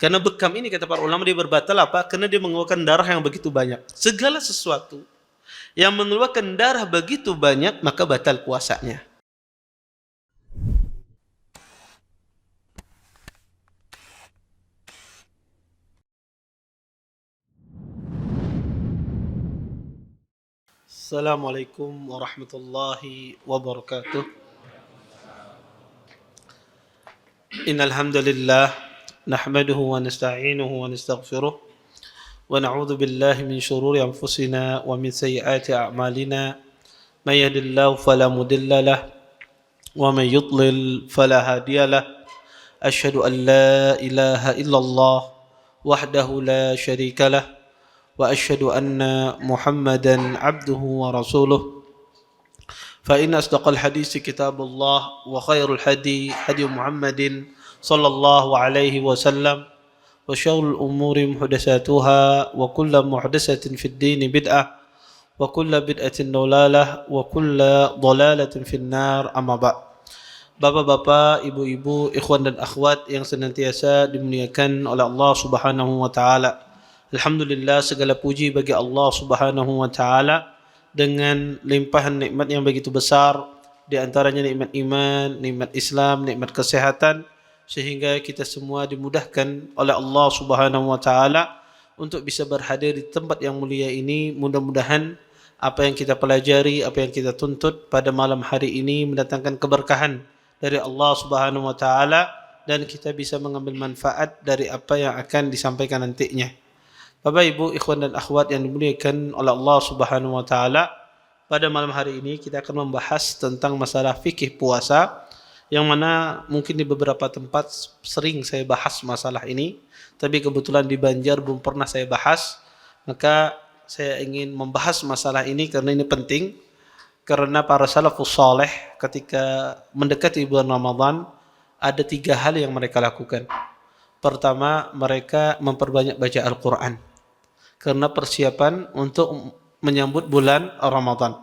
Karena bekam ini kata para ulama dia berbatal apa? Karena dia mengeluarkan darah yang begitu banyak. Segala sesuatu yang mengeluarkan darah begitu banyak maka batal puasanya. Assalamualaikum warahmatullahi wabarakatuh. Innal hamdalillah nahmaduhu wa nasta'inuhu wa nastaghfiruh wa na'udzu billahi min shururi anfusina wa min sayyiati a'malina. May yahdihillahu fala mudilla lahu wa may yudlil fala hadiya lahu. Asyhadu an la ilaha illallah wahdahu la syarika lah wa asyhadu anna Muhammadan abduhu wa rasuluh. فإن أصدق الحديث كتاب الله وخير الهدي هدي محمد صلى الله عليه وسلم وشر الأمور محدثاتها وكل محدثة في الدين بدعة وكل بدعة ضلالة وكل ضلالة في النار أما بعد. Bapak-bapak, ibu-ibu, ikhwan dan akhwat yang senantiasa dimuliakan oleh Allah Subhanahu wa taala. Alhamdulillah, segala puji bagi Allah Subhanahu wa taala dengan limpahan nikmat yang begitu besar, di antaranya nikmat iman, nikmat Islam, nikmat kesehatan, sehingga kita semua dimudahkan oleh Allah Subhanahu wa taala untuk bisa berhadir di tempat yang mulia ini. Mudah-mudahan apa yang kita pelajari, apa yang kita tuntut pada malam hari ini mendatangkan keberkahan dari Allah Subhanahu wa taala dan kita bisa mengambil manfaat dari apa yang akan disampaikan nantinya. Bapak, Ibu, ikhwan dan akhwat yang dimuliakan oleh Allah Subhanahu wa taala, pada malam hari ini kita akan membahas tentang masalah fikih puasa, yang mana mungkin di beberapa tempat sering saya bahas masalah ini, tapi kebetulan di Banjar belum pernah saya bahas. Maka saya ingin membahas masalah ini karena ini penting, karena para salafus saleh ketika mendekati bulan Ramadan ada 3 hal yang mereka lakukan. Pertama, mereka memperbanyak baca Al-Quran karena persiapan untuk menyambut bulan Ramadan.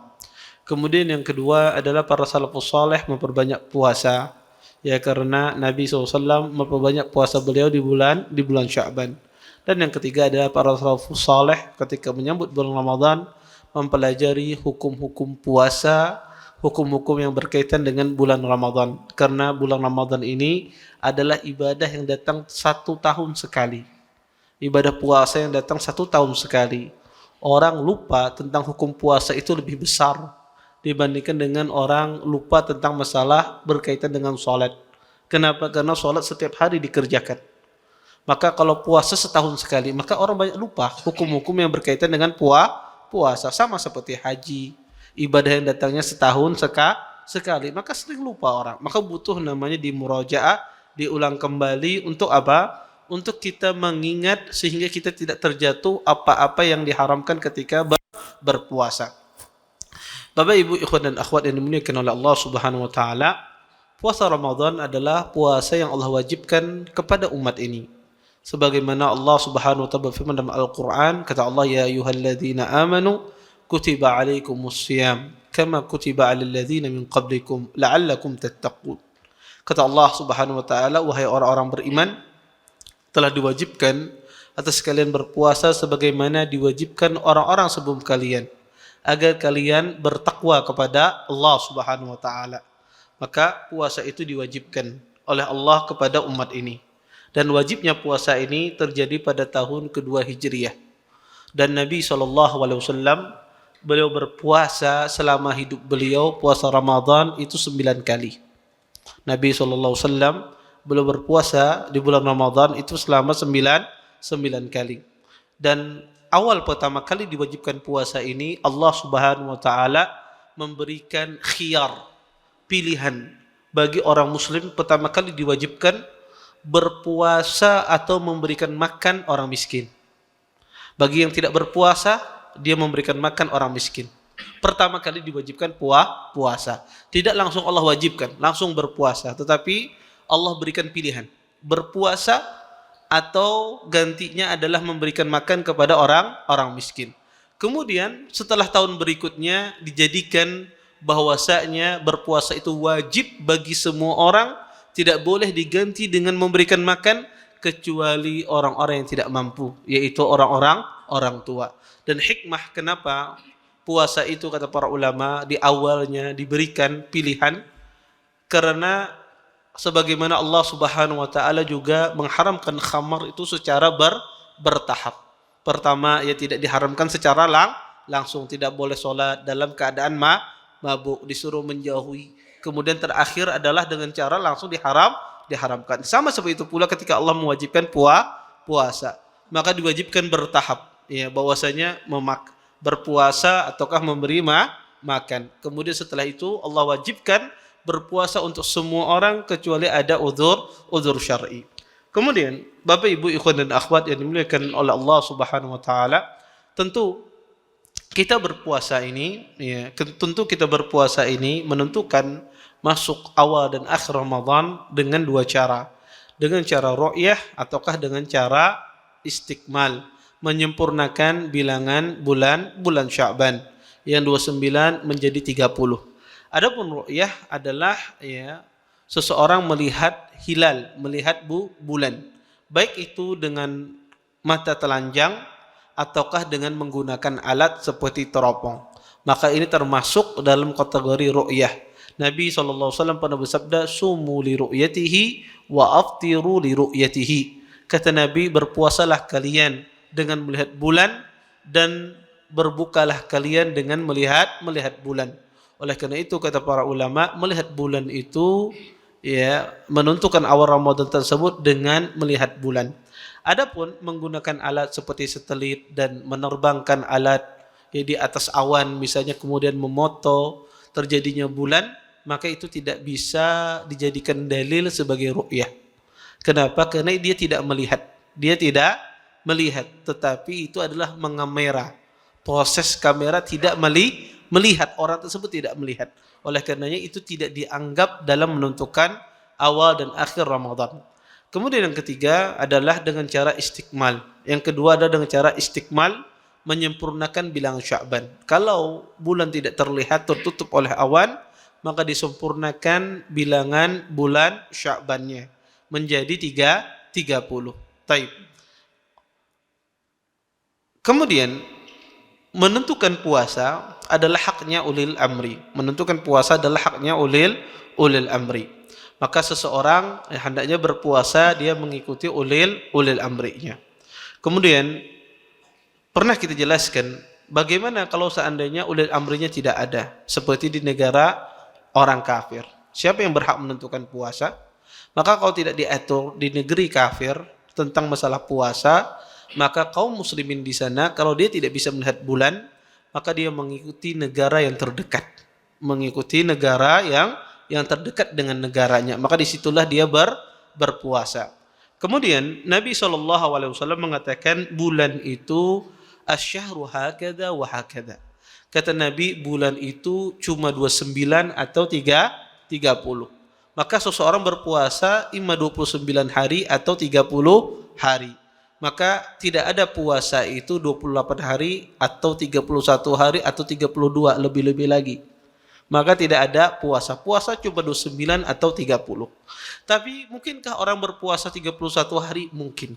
Kemudian yang kedua adalah para salafus saleh memperbanyak puasa, ya, karena Nabi SAW memperbanyak puasa beliau di bulan Sya'ban. Dan yang ketiga adalah para salafus saleh ketika menyambut bulan Ramadan mempelajari hukum-hukum puasa, hukum-hukum yang berkaitan dengan bulan Ramadan. Karena bulan Ramadan ini adalah ibadah yang datang 1 tahun sekali. Ibadah puasa yang datang 1 tahun sekali. Orang lupa tentang hukum puasa itu lebih besar dibandingkan dengan orang lupa tentang masalah berkaitan dengan sholat. Kenapa? Karena sholat setiap hari dikerjakan. Maka kalau puasa setahun sekali, maka orang banyak lupa hukum-hukum yang berkaitan dengan puasa. Sama seperti haji, ibadah yang datangnya setahun sekali, maka sering lupa orang. Maka butuh namanya dimurajaah, diulang kembali. Untuk apa? Untuk kita mengingat sehingga kita tidak terjatuh apa-apa yang diharamkan ketika berpuasa. Bapak, Ibu, ikhwan dan akhwat yang dimuliakan oleh Allah Subhanahu wa taala, puasa Ramadan adalah puasa yang Allah wajibkan kepada umat ini. Sebagaimana Allah Subhanahu wa taala berfirman dalam Al-Qur'an, kata Allah, ya ayyuhalladzina amanu kutiba alaikumus shiyam kama kutiba alal ladzina min qablikum la'allakum tattaqun. Kata Allah Subhanahu wa taala, wahai orang-orang beriman, telah diwajibkan atas kalian berpuasa sebagaimana diwajibkan orang-orang sebelum kalian, agar kalian bertakwa kepada Allah Subhanahu wa taala. Maka puasa itu diwajibkan oleh Allah kepada umat ini. Dan wajibnya puasa ini terjadi pada tahun kedua Hijriah. Dan Nabi SAW, beliau berpuasa selama hidup beliau, puasa Ramadan itu 9 kali. Nabi SAW beliau berpuasa di bulan Ramadan itu selama 9 kali. Dan awal pertama kali diwajibkan puasa ini, Allah Subhanahu wa taala memberikan khiyar, pilihan bagi orang muslim. Pertama kali diwajibkan berpuasa atau memberikan makan orang miskin. Bagi yang tidak berpuasa, dia memberikan makan orang miskin. Pertama kali diwajibkan puasa. Tidak langsung Allah wajibkan, langsung berpuasa. Tetapi Allah berikan pilihan, berpuasa atau gantinya adalah memberikan makan kepada orang miskin. Kemudian setelah tahun berikutnya dijadikan bahwasanya berpuasa itu wajib bagi semua orang, tidak boleh diganti dengan memberikan makan kecuali orang-orang yang tidak mampu, yaitu orang tua. Dan hikmah kenapa puasa itu kata para ulama di awalnya diberikan pilihan, karena sebagaimana Allah Subhanahu wa taala juga mengharamkan khamar itu secara bertahap. Pertama, ya tidak diharamkan secara langsung, tidak boleh sholat dalam keadaan mabuk, disuruh menjauhi. Kemudian terakhir adalah dengan cara langsung diharamkan. Sama seperti itu pula ketika Allah mewajibkan puasa, maka diwajibkan bertahap, ya bahwasanya berpuasa ataukah memberi makan. Kemudian setelah itu Allah wajibkan berpuasa untuk semua orang kecuali ada uzur syar'i. Kemudian Bapak Ibu ikhwan dan akhwat yang dimuliakan oleh Allah Subhanahu wa taala, tentu kita berpuasa ini menentukan masuk awal dan akhir Ramadan dengan dua cara. Dengan cara ru'yah ataukah dengan cara istikmal, menyempurnakan bilangan bulan Sya'ban yang 29 menjadi 30. Adapun ru'yah adalah seseorang melihat hilal, melihat bulan, baik itu dengan mata telanjang ataukah dengan menggunakan alat seperti teropong. Maka ini termasuk dalam kategori ru'yah. Nabi SAW pernah bersabda, sumu li ru'yatihi wa aftiru li ru'yatihi. Kata Nabi, berpuasalah kalian dengan melihat bulan dan berbukalah kalian dengan melihat bulan. Oleh karena itu kata para ulama, melihat bulan itu menentukan awal Ramadan tersebut dengan melihat bulan. Adapun menggunakan alat seperti satelit dan menerbangkan alat di atas awan misalnya kemudian memoto terjadinya bulan, maka itu tidak bisa dijadikan dalil sebagai ru'yah. Kenapa? Karena dia tidak melihat, tetapi itu adalah mengamera. Proses kamera tidak melihat, orang tersebut tidak melihat. Oleh karenanya itu tidak dianggap dalam menentukan awal dan akhir Ramadan. Kemudian yang ketiga adalah dengan cara istikmal. Yang kedua adalah dengan cara istikmal, menyempurnakan bilangan Sya'ban. Kalau bulan tidak terlihat, tertutup oleh awan, maka disempurnakan bilangan bulan Sya'bannya menjadi 30. Taib. Kemudian menentukan puasa adalah haknya ulil amri. Menentukan puasa adalah haknya ulil amri. Maka seseorang hendaknya berpuasa dia mengikuti ulil amrinya. Kemudian pernah kita jelaskan bagaimana kalau seandainya ulil amrinya tidak ada, seperti di negara orang kafir. Siapa yang berhak menentukan puasa? Maka kalau tidak diatur di negeri kafir tentang masalah puasa, maka kaum muslimin di sana kalau dia tidak bisa melihat bulan, maka dia mengikuti negara yang terdekat, mengikuti negara yang terdekat dengan negaranya, maka disitulah dia berpuasa. Kemudian Nabi SAW mengatakan bulan itu asyhru hakadha wa hakadha. Kata Nabi, bulan itu cuma 29 atau 30. Maka seseorang berpuasa imma 29 hari atau 30 hari. Maka tidak ada puasa itu 28 hari atau 31 hari atau 32 lebih-lebih lagi. Maka tidak ada puasa. Puasa cuma 29 atau 30. Tapi mungkinkah orang berpuasa 31 hari? Mungkin.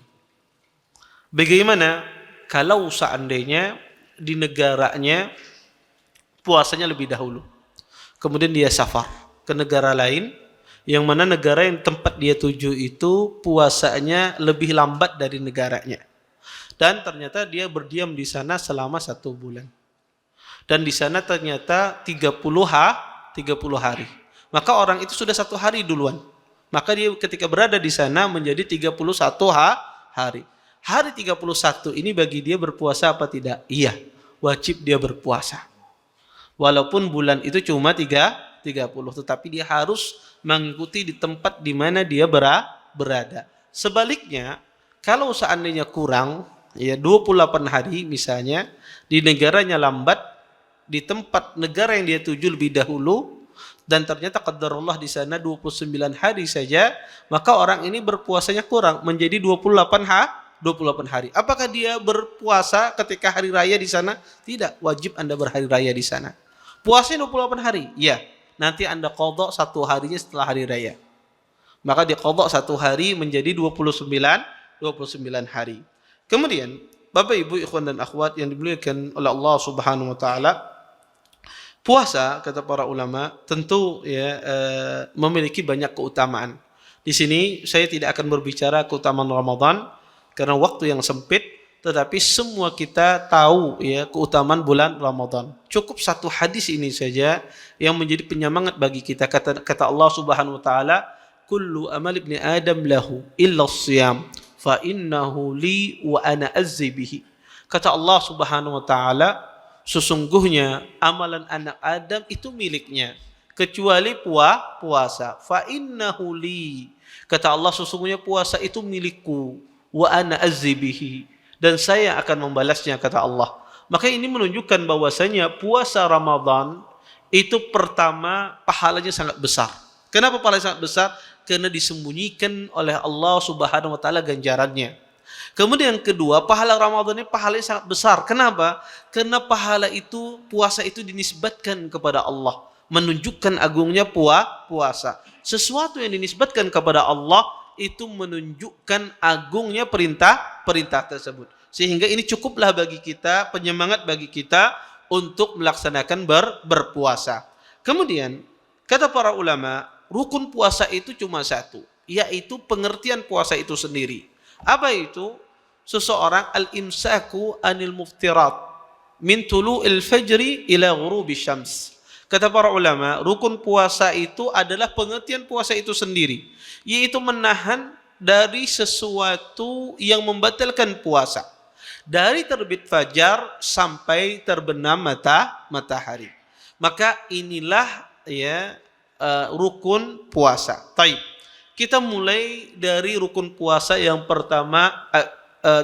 Bagaimana kalau seandainya di negaranya puasanya lebih dahulu, kemudian dia safar ke negara lain, yang mana negara yang tempat dia tuju itu puasanya lebih lambat dari negaranya, dan ternyata dia berdiam di sana selama 1 bulan, dan di sana ternyata 30 hari, maka orang itu sudah 1 hari duluan, maka dia ketika berada di sana menjadi 31 hari. Hari 31 ini bagi dia berpuasa apa tidak? Iya, wajib dia berpuasa. Walaupun bulan itu cuma 30, tetapi dia harus mengikuti di tempat di mana dia berada. Sebaliknya, kalau seandainya kurang, 28 hari misalnya, di negaranya lambat, di tempat negara yang dia tuju lebih dahulu, dan ternyata qadarullah di sana 29 hari saja, maka orang ini berpuasanya kurang, menjadi 28 hari. Apakah dia berpuasa ketika hari raya di sana? Tidak, wajib Anda berhari raya di sana. Puasanya 28 hari? Ya. Nanti Anda qadha 1 harinya setelah hari raya. Maka diqadha 1 hari menjadi 29 hari. Kemudian, Bapak Ibu ikhwan dan akhwat yang dimuliakan oleh Allah Subhanahu wa taala, puasa kata para ulama tentu ya memiliki banyak keutamaan. Di sini saya tidak akan berbicara keutamaan Ramadan karena waktu yang sempit, tetapi semua kita tahu ya keutamaan bulan Ramadan. Cukup satu hadis ini saja yang menjadi penyemangat bagi kita. Kata Allah Subhanahu wa taala, "Kullu amal ibni Adam lahu illa shiyam, fa innahu li wa ana azzi bihi." Kata Allah Subhanahu wa taala, sesungguhnya amalan anak Adam itu miliknya kecuali puasa. Fa innahu li. Kata Allah, sesungguhnya puasa itu milikku, wa ana azzi bihi, dan saya akan membalasnya, kata Allah. Maka ini menunjukkan bahwasanya puasa Ramadan itu pertama pahalanya sangat besar. Kenapa pahalanya sangat besar? Karena disembunyikan oleh Allah Subhanahu wa taala ganjarannya. Kemudian yang kedua, pahala Ramadan ini pahalanya sangat besar. Kenapa? Karena pahala itu, puasa itu dinisbatkan kepada Allah, menunjukkan agungnya puasa. Sesuatu yang dinisbatkan kepada Allah itu menunjukkan agungnya perintah tersebut. Sehingga ini cukuplah bagi kita, penyemangat bagi kita untuk melaksanakan berpuasa. Kemudian kata para ulama, rukun puasa itu cuma satu, yaitu pengertian puasa itu sendiri. Apa itu? Seseorang al-imsaku anil muftirat min tulu'il fajri ila ghurubi syams. Kata para ulama, rukun puasa itu adalah pengertian puasa itu sendiri, yaitu menahan dari sesuatu yang membatalkan puasa, dari terbit fajar sampai terbenam matahari. Maka inilah ya rukun puasa. Taib. Kita mulai dari rukun puasa yang pertama.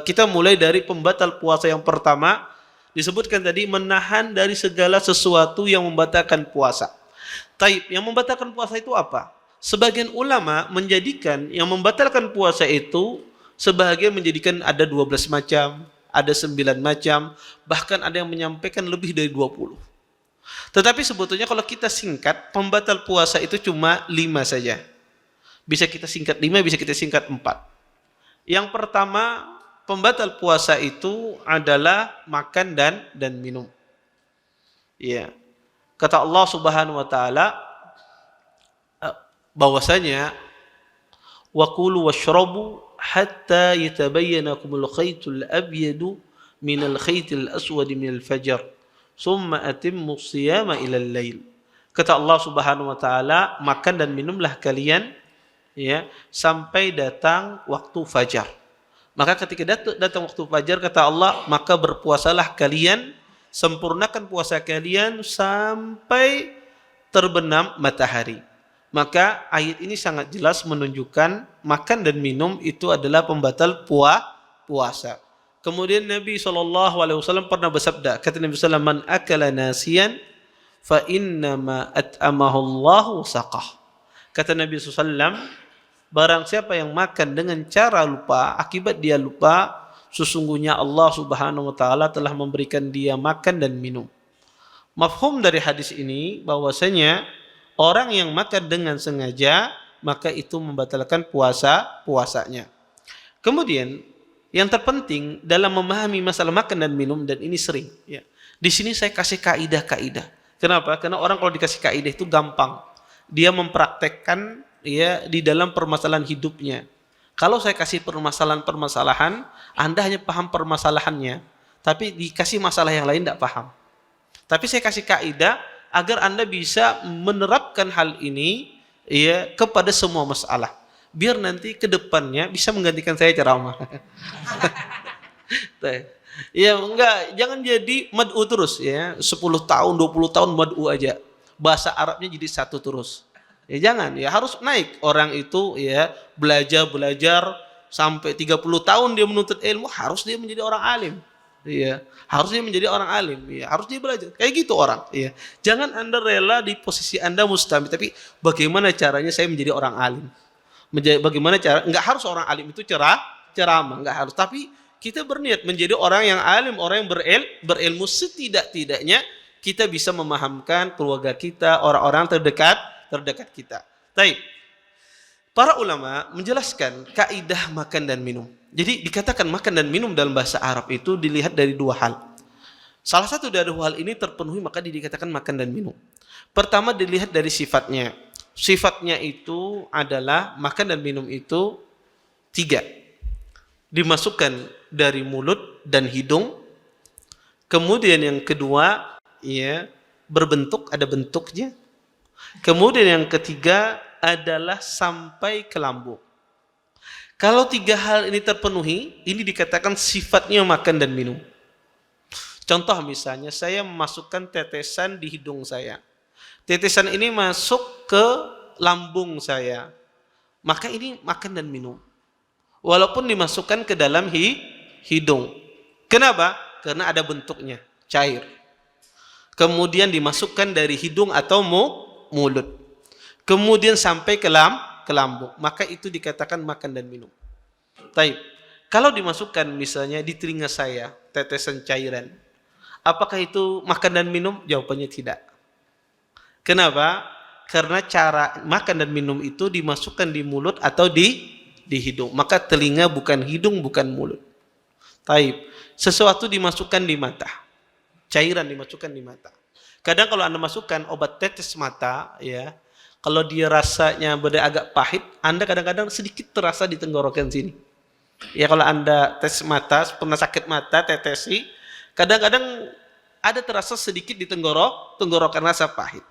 Kita mulai dari pembatal puasa yang pertama. Disebutkan tadi menahan dari segala sesuatu yang membatalkan puasa. Taib, yang membatalkan puasa itu apa? Sebagian ulama menjadikan yang membatalkan puasa itu, sebagian menjadikan ada 12 macam, ada 9 macam, bahkan ada yang menyampaikan lebih dari 20. Tetapi sebetulnya kalau kita singkat, pembatal puasa itu cuma 5 saja. Bisa kita singkat 5, bisa kita singkat 4. Yang pertama, pembatal puasa itu adalah makan dan minum. Ya. Kata Allah Subhanahu wa taala bahwasanya wa kulu washrabu hatta yatabayyana lakumul khaytul abyadu minal khaytil aswadi minal fajr thumma atimmu siyama ilal lail. Kata Allah Subhanahu wa taala, makan dan minumlah kalian ya sampai datang waktu fajar. Maka ketika datang waktu fajar, kata Allah, maka berpuasalah kalian, sempurnakan puasa kalian sampai terbenam matahari. Maka ayat ini sangat jelas menunjukkan makan dan minum itu adalah pembatal puasa. Kemudian Nabi SAW pernah bersabda, kata Nabi SAW, man akala nasiyan fa innama at'amahu Allahu saqah. Kata Nabi SAW, barang siapa yang makan dengan cara lupa, akibat dia lupa, sesungguhnya Allah Subhanahu wa taala telah memberikan dia makan dan minum. Mafhum dari hadis ini bahwasanya orang yang makan dengan sengaja, maka itu membatalkan puasanya. Kemudian yang terpenting dalam memahami masalah makan dan minum, dan ini sering ya. Di sini saya kasih kaidah-kaidah. Kenapa? Karena orang kalau dikasih kaidah itu gampang. Dia mempraktekkan ya di dalam permasalahan hidupnya. Kalau saya kasih permasalahan, Anda hanya paham permasalahannya, tapi dikasih masalah yang lain tidak paham. Tapi saya kasih kaidah agar Anda bisa menerapkan hal ini ya kepada semua masalah. Biar nanti ke depannya bisa menggantikan saya ceramah. Ya enggak, jangan jadi mad'u terus ya. 10 tahun, 20 tahun mad'u aja. Bahasa Arabnya jadi satu terus. Ya jangan, ya harus naik. Orang itu ya belajar sampai 30 tahun dia menuntut ilmu, harus dia menjadi orang alim. Iya, harus dia menjadi orang alim, ya, harus dia belajar. Kayak gitu orang, ya. Jangan Anda rela di posisi Anda mustami, tapi bagaimana caranya saya menjadi orang alim? Bagaimana cara? Enggak harus orang alim itu ceramah, enggak harus, tapi kita berniat menjadi orang yang alim, orang yang berilmu, setidak-tidaknya kita bisa memahamkan keluarga kita, orang-orang terdekat kita. Baik. Para ulama menjelaskan kaidah makan dan minum. Jadi dikatakan makan dan minum dalam bahasa Arab itu dilihat dari dua hal. Salah satu dari dua hal ini terpenuhi maka dikatakan makan dan minum. Pertama dilihat dari sifatnya. Sifatnya itu adalah makan dan minum itu tiga. Dimasukkan dari mulut dan hidung. Kemudian yang kedua ya berbentuk, ada bentuknya. Kemudian yang ketiga adalah sampai ke lambung. Kalau tiga hal ini terpenuhi, ini dikatakan sifatnya makan dan minum. Contoh misalnya saya memasukkan tetesan di hidung saya. Tetesan ini masuk ke lambung saya. Maka ini makan dan minum. Walaupun dimasukkan ke dalam hidung. Kenapa? Karena ada bentuknya, cair. Kemudian dimasukkan dari hidung atau mulut. Kemudian sampai ke lambung, maka itu dikatakan makan dan minum. Taib. Kalau dimasukkan misalnya di telinga saya tetesan cairan, apakah itu makan dan minum? Jawabannya tidak. Kenapa? Karena cara makan dan minum itu dimasukkan di mulut atau di hidung. Maka telinga bukan hidung, bukan mulut. Taib. Sesuatu dimasukkan di mata. Cairan dimasukkan di mata. Kadang kalau Anda masukkan obat tetes mata, ya, kalau dia rasanya agak pahit, Anda kadang-kadang sedikit terasa di tenggorokan sini. Ya kalau Anda tes mata, pernah sakit mata, tetesi, kadang-kadang ada terasa sedikit di tenggorokan rasa pahit.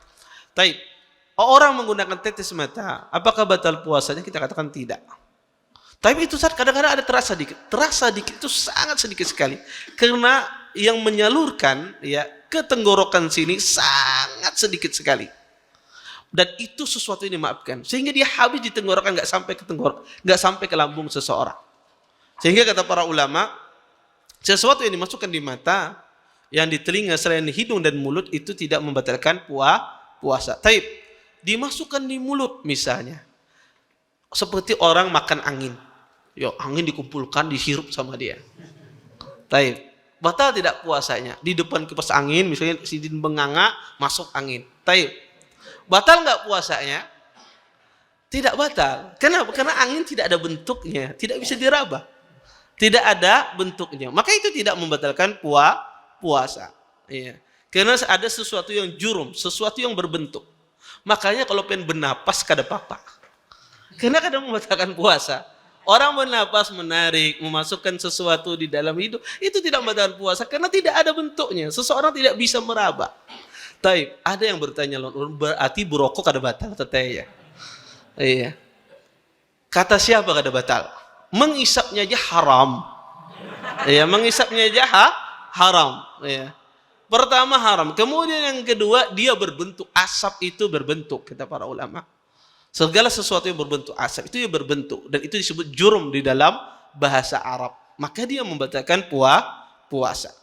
Taib. Orang menggunakan tetes mata, apakah batal puasanya? Kita katakan tidak. Tapi itu saat kadang-kadang ada terasa dikit. Terasa dikit itu sangat sedikit sekali. Karena yang menyalurkan ya ke tenggorokan sini sangat sedikit sekali. Dan itu sesuatu yang dimaafkan. Sehingga dia habis di tenggorokan, nggak sampai ke tenggorokan, nggak sampai ke lambung seseorang. Sehingga kata para ulama, sesuatu yang dimasukkan di mata, yang di telinga selain hidung dan mulut itu tidak membatalkan puasa. Taib, dimasukkan di mulut misalnya, seperti orang makan angin. Yo, angin dikumpulkan, dihirup sama dia. Taib, batal tidak puasanya? Di depan kipas angin, misalnya sidin benganga, masuk angin. Taib. Batal nggak puasanya? Tidak batal. Kenapa? Karena angin tidak ada bentuknya, tidak bisa diraba. Tidak ada bentuknya. Maka itu tidak membatalkan puasa. Iya. Karena ada sesuatu yang jurum, sesuatu yang berbentuk. Makanya kalau pengen bernapas kada apa-apa. Karena kadang membatalkan puasa. Orang bernapas, menarik, memasukkan sesuatu di dalam hidup, itu tidak membatalkan puasa karena tidak ada bentuknya. Seseorang tidak bisa meraba. Taib, ada yang bertanya, berarti berokok kada batal, teteh ya. Iya. Kata siapa kada batal? Mengisapnya aja haram. Iya, mengisapnya aja haram. Iya. Pertama haram, kemudian yang kedua dia berbentuk, asap itu berbentuk, kata para ulama. Segala sesuatu yang berbentuk asap itu ya berbentuk dan itu disebut jurum di dalam bahasa Arab. Maka dia membatalkan puasa.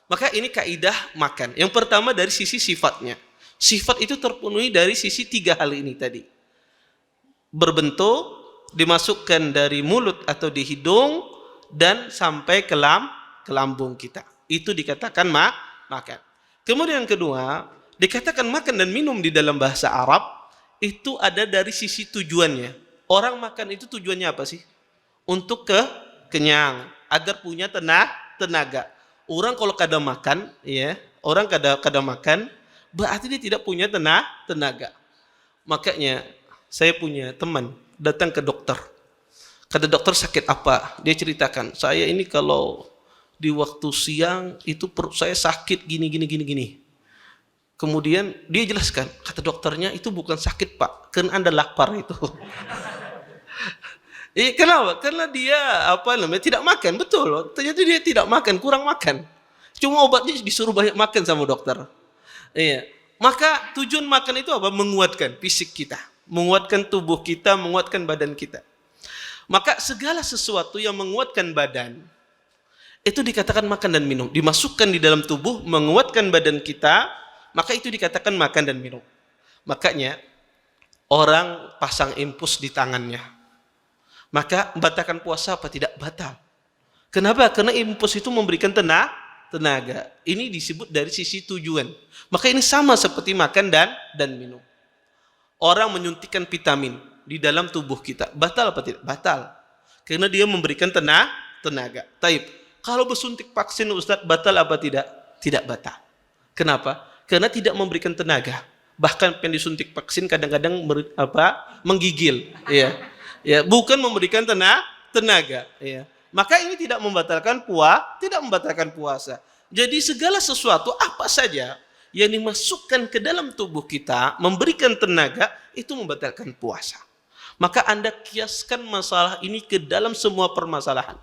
Maka ini kaidah makan. Yang pertama dari sisi sifatnya. Sifat itu terpenuhi dari sisi tiga hal ini tadi. Berbentuk, dimasukkan dari mulut atau di hidung, dan sampai ke lambung kita. Itu dikatakan makan. Kemudian yang kedua, dikatakan makan dan minum di dalam bahasa Arab, itu ada dari sisi tujuannya. Orang makan itu tujuannya apa sih? Untuk kenyang, agar punya tenaga. Orang kalau kada makan, ya, orang kada makan, berarti dia tidak punya tenaga. Makanya saya punya teman datang ke dokter. Kata dokter sakit apa? Dia ceritakan, saya ini kalau di waktu siang itu perut saya sakit gini. Kemudian dia jelaskan, kata dokternya itu bukan sakit pak, karena Anda lapar itu. Kenapa? Karena dia tidak makan, betul. Ternyata dia tidak makan, kurang makan. Cuma obatnya disuruh banyak makan sama dokter. Iya. Maka tujuan makan itu apa? Menguatkan fisik kita, menguatkan tubuh kita, menguatkan badan kita. Maka segala sesuatu yang menguatkan badan itu dikatakan makan dan minum. Dimasukkan di dalam tubuh, menguatkan badan kita, maka itu dikatakan makan dan minum. Makanya orang pasang infus di tangannya. Maka membatalkan puasa apa? Tidak batal. Kenapa? Karena infus itu memberikan tenaga. Ini disebut dari sisi tujuan. Maka ini sama seperti makan dan minum. Orang menyuntikkan vitamin. di dalam tubuh kita. Batal apa tidak? Batal. Karena dia memberikan tenaga. Taib. Kalau bersuntik vaksin Ustaz, batal apa tidak? Tidak batal. Kenapa? Karena tidak memberikan tenaga. Bahkan yang disuntik vaksin kadang-kadang menggigil, ya. Ya, bukan memberikan tenaga, ya. Maka ini tidak membatalkan puasa. Jadi segala sesuatu apa saja yang dimasukkan ke dalam tubuh kita memberikan tenaga itu membatalkan puasa. Maka Anda kiaskan masalah ini ke dalam semua permasalahan.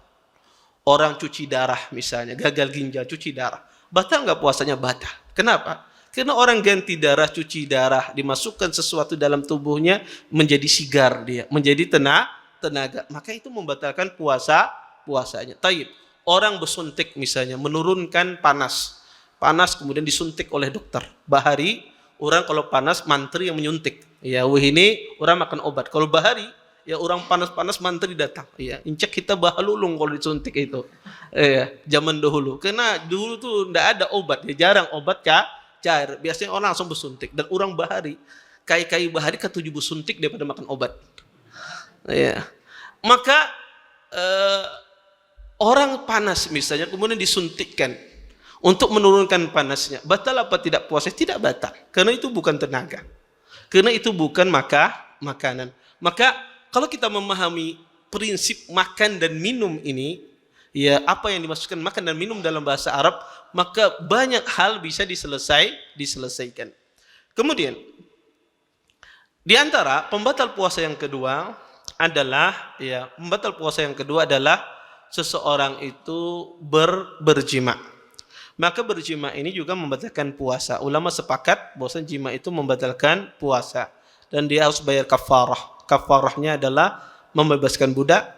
Orang cuci darah misalnya, gagal ginjal, cuci darah. Batal nggak puasanya? Batal. Kenapa? Karena orang ganti darah, cuci darah, dimasukkan sesuatu dalam tubuhnya, menjadi sigar dia, menjadi tenaga. Maka itu membatalkan puasanya. Taib. Orang bersuntik misalnya, menurunkan panas. Panas kemudian disuntik oleh dokter. Bahari, orang kalau panas, mantri yang menyuntik. Ya, ini orang makan obat. Kalau bahari, ya orang panas-panas mantri datang. Ya, incek kita bahalulung kalau disuntik itu. Ya, zaman dahulu. Karena dulu tuh enggak ada obat, ya jarang obat cair. Biasanya orang langsung bersuntik. Dan orang bahari, kai bahari ketujuh bersuntik daripada makan obat. Ya. Maka orang panas misalnya kemudian disuntikkan untuk menurunkan panasnya. Batal apa tidak puasa? Tidak batal. Karena itu bukan tenaga. Karena itu bukan makanan. Maka kalau kita memahami prinsip makan dan minum ini, ya apa yang dimaksudkan makan dan minum dalam bahasa Arab, maka banyak hal bisa diselesaikan. Kemudian di antara pembatal puasa yang kedua adalah seseorang itu berjima. Maka berjima ini juga membatalkan puasa. Ulama sepakat bahwa jima itu membatalkan puasa dan dia harus bayar kafarah. Kafarahnya adalah membebaskan budak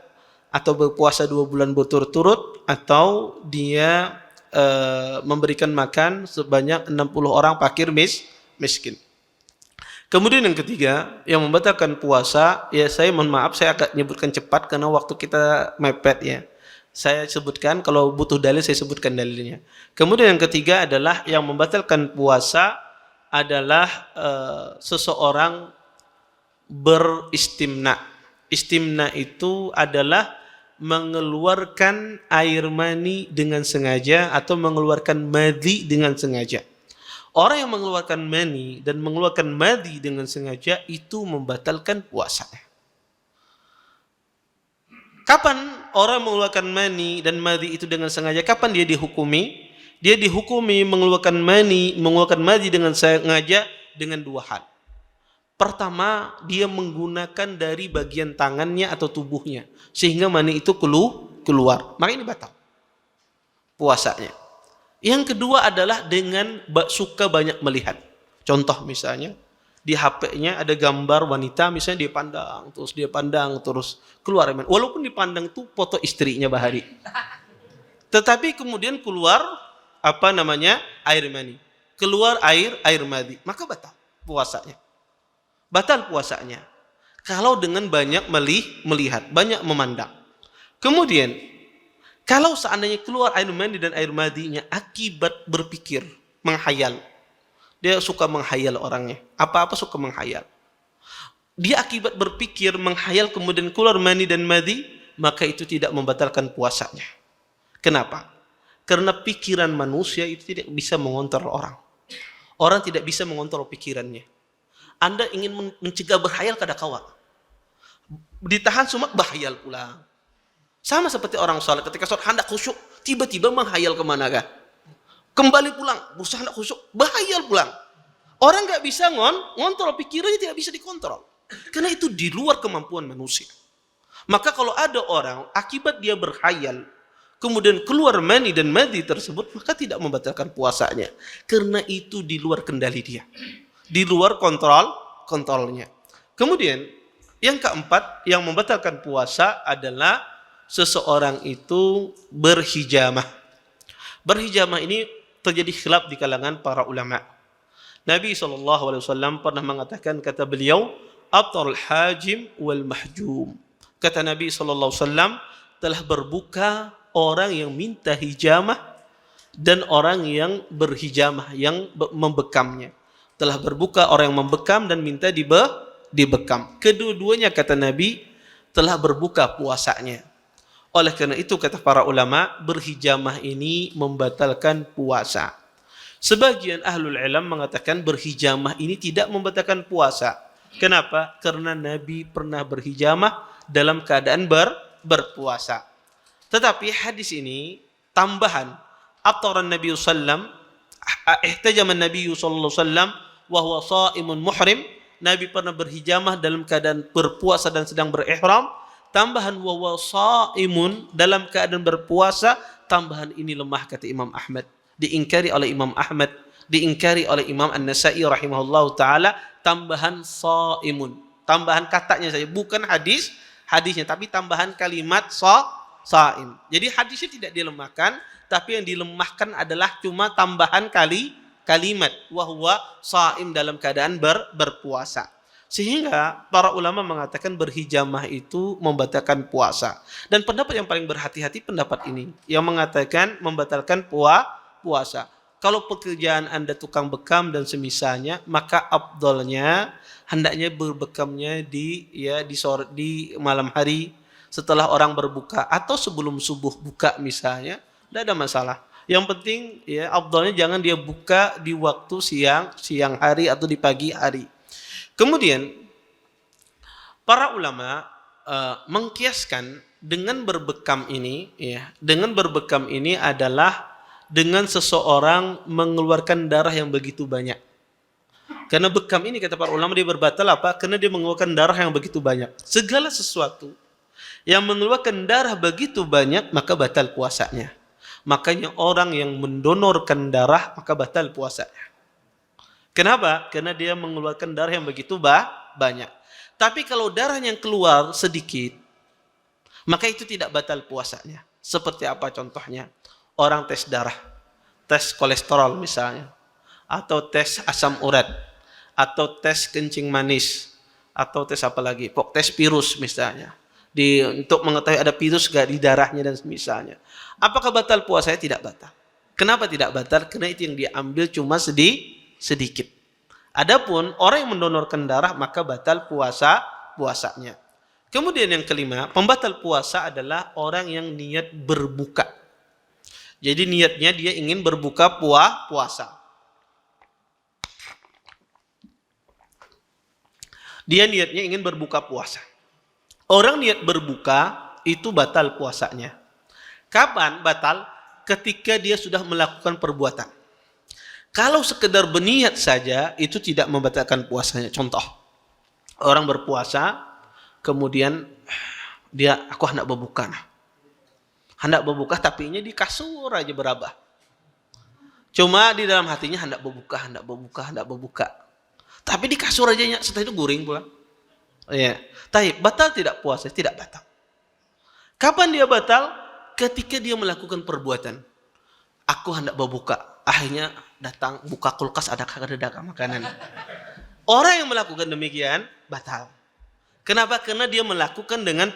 atau berpuasa 2 bulan berturut-turut atau dia memberikan makan sebanyak 60 orang fakir miskin. Kemudian yang ketiga yang membatalkan puasa, ya saya mohon maaf saya agak nyebutkan cepat karena waktu kita mepet ya. Saya sebutkan, kalau butuh dalil saya sebutkan dalilnya. Kemudian yang ketiga adalah yang membatalkan puasa adalah seseorang beristimna. Istimna itu adalah mengeluarkan air mani dengan sengaja atau mengeluarkan madhi dengan sengaja. Orang yang mengeluarkan mani dan mengeluarkan madhi dengan sengaja itu membatalkan puasanya. Kapan orang mengeluarkan mani dan madhi itu dengan sengaja? Kapan dia dihukumi? Dia dihukumi mengeluarkan mani, mengeluarkan madhi dengan sengaja dengan 2 hal. Pertama, dia menggunakan dari bagian tangannya atau tubuhnya sehingga mani itu keluar. Maka ini batal puasanya. Yang kedua adalah dengan suka banyak melihat. Contoh misalnya di HP-nya ada gambar wanita, misalnya dia pandang terus keluar. Walaupun dipandang itu foto istrinya Bahari. Tetapi kemudian keluar air mani. Keluar air madhi, maka batal puasanya. Batal puasanya kalau dengan banyak melihat, banyak memandang. Kemudian kalau seandainya keluar air mani dan air madhinya akibat berpikir, menghayal. Dia suka menghayal orangnya, apa-apa suka menghayal. Dia akibat berpikir, menghayal kemudian keluar mani dan madhi, maka itu tidak membatalkan puasanya. Kenapa? Karena pikiran manusia itu tidak bisa mengontrol orang. Orang tidak bisa mengontrol pikirannya. Anda ingin mencegah berhayal kada kawan. Ditahan semua berhayal pula. Sama seperti orang salat, ketika salat hendak khusyuk, tiba-tiba menghayal kemana kah? Kembali pulang, berusaha hendak khusyuk, berhayal pulang. Orang nggak bisa ngontrol pikirannya, tidak bisa dikontrol. Karena itu di luar kemampuan manusia. Maka kalau ada orang akibat dia berhayal, kemudian keluar mani dan madhi tersebut, maka tidak membatalkan puasanya. Karena itu di luar kendali dia. Di luar kontrolnya. Kemudian yang keempat yang membatalkan puasa adalah seseorang itu berhijamah. Berhijamah ini terjadi khilaf di kalangan para ulama. Nabi SAW pernah mengatakan, kata beliau, aftarul hajim wal mahjum. Kata Nabi SAW, telah berbuka orang yang minta hijamah dan orang yang berhijamah, yang membekamnya. Telah berbuka orang yang membekam dan minta dibekam. Kedua-duanya kata Nabi telah berbuka puasanya. Oleh karena itu kata para ulama, berhijamah ini membatalkan puasa. Sebagian ahlul ilm mengatakan berhijamah ini tidak membatalkan puasa. Kenapa? Karena Nabi pernah berhijamah dalam keadaan berpuasa. Tetapi hadis ini tambahan. Aftaran Nabi sallam, ihtajama Nabi sallallahu sallam wa huwa shaimun muhrim. Nabi pernah berhijamah dalam keadaan berpuasa dan sedang berihram. Tambahan wa huwa shaimun, dalam keadaan berpuasa. Tambahan ini lemah kata Imam Ahmad. Diingkari oleh Imam Ahmad, diingkari oleh Imam An-Nasa'i rahimahullahu taala. Tambahan shaimun, tambahan katanya saja, bukan hadisnya, tapi tambahan kalimat shaim. Jadi hadisnya tidak dilemahkan, tapi yang dilemahkan adalah cuma tambahan kalimat wa huwa shaim, dalam keadaan berpuasa. Sehingga para ulama mengatakan berhijamah itu membatalkan puasa. Dan pendapat yang paling berhati-hati pendapat ini, yang mengatakan membatalkan puasa. Kalau pekerjaan Anda tukang bekam dan semisalnya, maka afdalnya hendaknya berbekamnya di sore, di malam hari setelah orang berbuka atau sebelum subuh buka misalnya, tidak ada masalah. Yang penting ya afdalnya jangan dia buka di waktu siang hari atau di pagi hari. Kemudian para ulama mengkiaskan dengan berbekam ini, ya, dengan berbekam ini adalah dengan seseorang mengeluarkan darah yang begitu banyak. Karena bekam ini kata para ulama dia berbatal apa? Karena dia mengeluarkan darah yang begitu banyak. Segala sesuatu yang mengeluarkan darah begitu banyak maka batal puasanya. Makanya orang yang mendonorkan darah maka batal puasanya. Kenapa? Karena dia mengeluarkan darah yang begitu banyak. Tapi kalau darah yang keluar sedikit, maka itu tidak batal puasanya. Seperti apa contohnya? Orang tes darah, tes kolesterol misalnya, atau tes asam urat, atau tes kencing manis, atau tes apa lagi? Tes virus misalnya. Untuk mengetahui ada virus gak di darahnya dan misalnya. Apakah batal puasanya? Tidak batal. Kenapa tidak batal? Karena itu yang diambil cuma sedikit. Adapun orang yang mendonorkan darah maka batal puasanya. Kemudian yang kelima, pembatal puasa adalah orang yang niat berbuka. Jadi niatnya dia ingin berbuka puasa. Dia niatnya ingin berbuka puasa. Orang niat berbuka itu batal puasanya. Kapan batal? Ketika dia sudah melakukan perbuatan. Kalau sekedar berniat saja itu tidak membatalkan puasanya. Contoh, orang berpuasa kemudian aku hendak berbuka. Hendak berbuka tapi di kasur aja berabah. Cuma di dalam hatinya hendak berbuka. Tapi di kasur aja setelah itu guring pula. Ya. Tapi batal tidak puasa? Tidak batal. Kapan dia batal? Ketika dia melakukan perbuatan. Aku hendak berbuka. Akhirnya datang buka kulkas ada makanan. Orang yang melakukan demikian batal. Kenapa? Karena dia melakukan dengan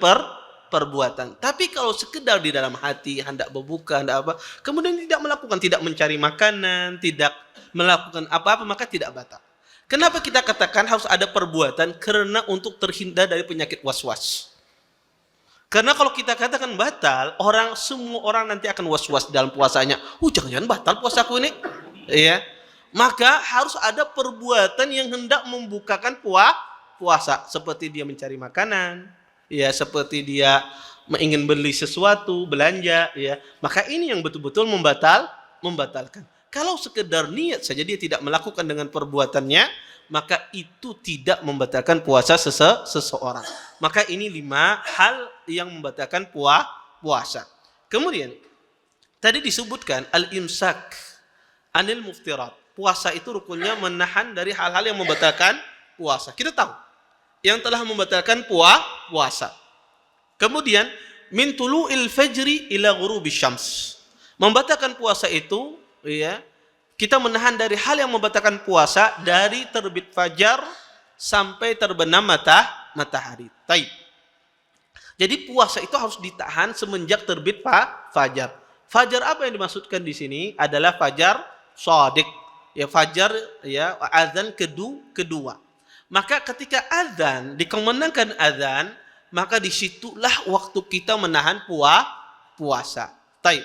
perbuatan. Tapi kalau sekedar di dalam hati hendak berbuka, hendak apa, kemudian tidak melakukan, tidak mencari makanan, tidak melakukan apa-apa, maka tidak batal. Kenapa kita katakan harus ada perbuatan? Karena untuk terhindar dari penyakit was-was. Karena kalau kita katakan batal, semua orang nanti akan was-was dalam puasanya. Jangan-jangan batal puasaku ini. Ya. Maka harus ada perbuatan yang hendak membukakan puasa, seperti dia mencari makanan, ya, seperti dia ingin beli sesuatu, belanja, ya. Maka ini yang betul-betul membatalkan. Kalau sekedar niat saja dia tidak melakukan dengan perbuatannya, maka itu tidak membatalkan puasa seseorang. Maka ini 5 hal yang membatalkan puasa. Kemudian tadi disebutkan al-imsak anil muftirat. Puasa itu rukunnya menahan dari hal-hal yang membatalkan puasa. Kita tahu yang telah membatalkan puasa. Kemudian min tulu'il fajri ila ghurubi syams. Membatalkan puasa itu, ya, kita menahan dari hal yang membatalkan puasa dari terbit fajar sampai terbenam matahari. Taib. Jadi puasa itu harus ditahan semenjak terbit fajar. Fajar apa yang dimaksudkan di sini adalah fajar shadiq. Ya, fajar, ya, azan kedua. Maka ketika azan, dikumandangkan azan, maka disitulah waktu kita menahan puasa. Taib.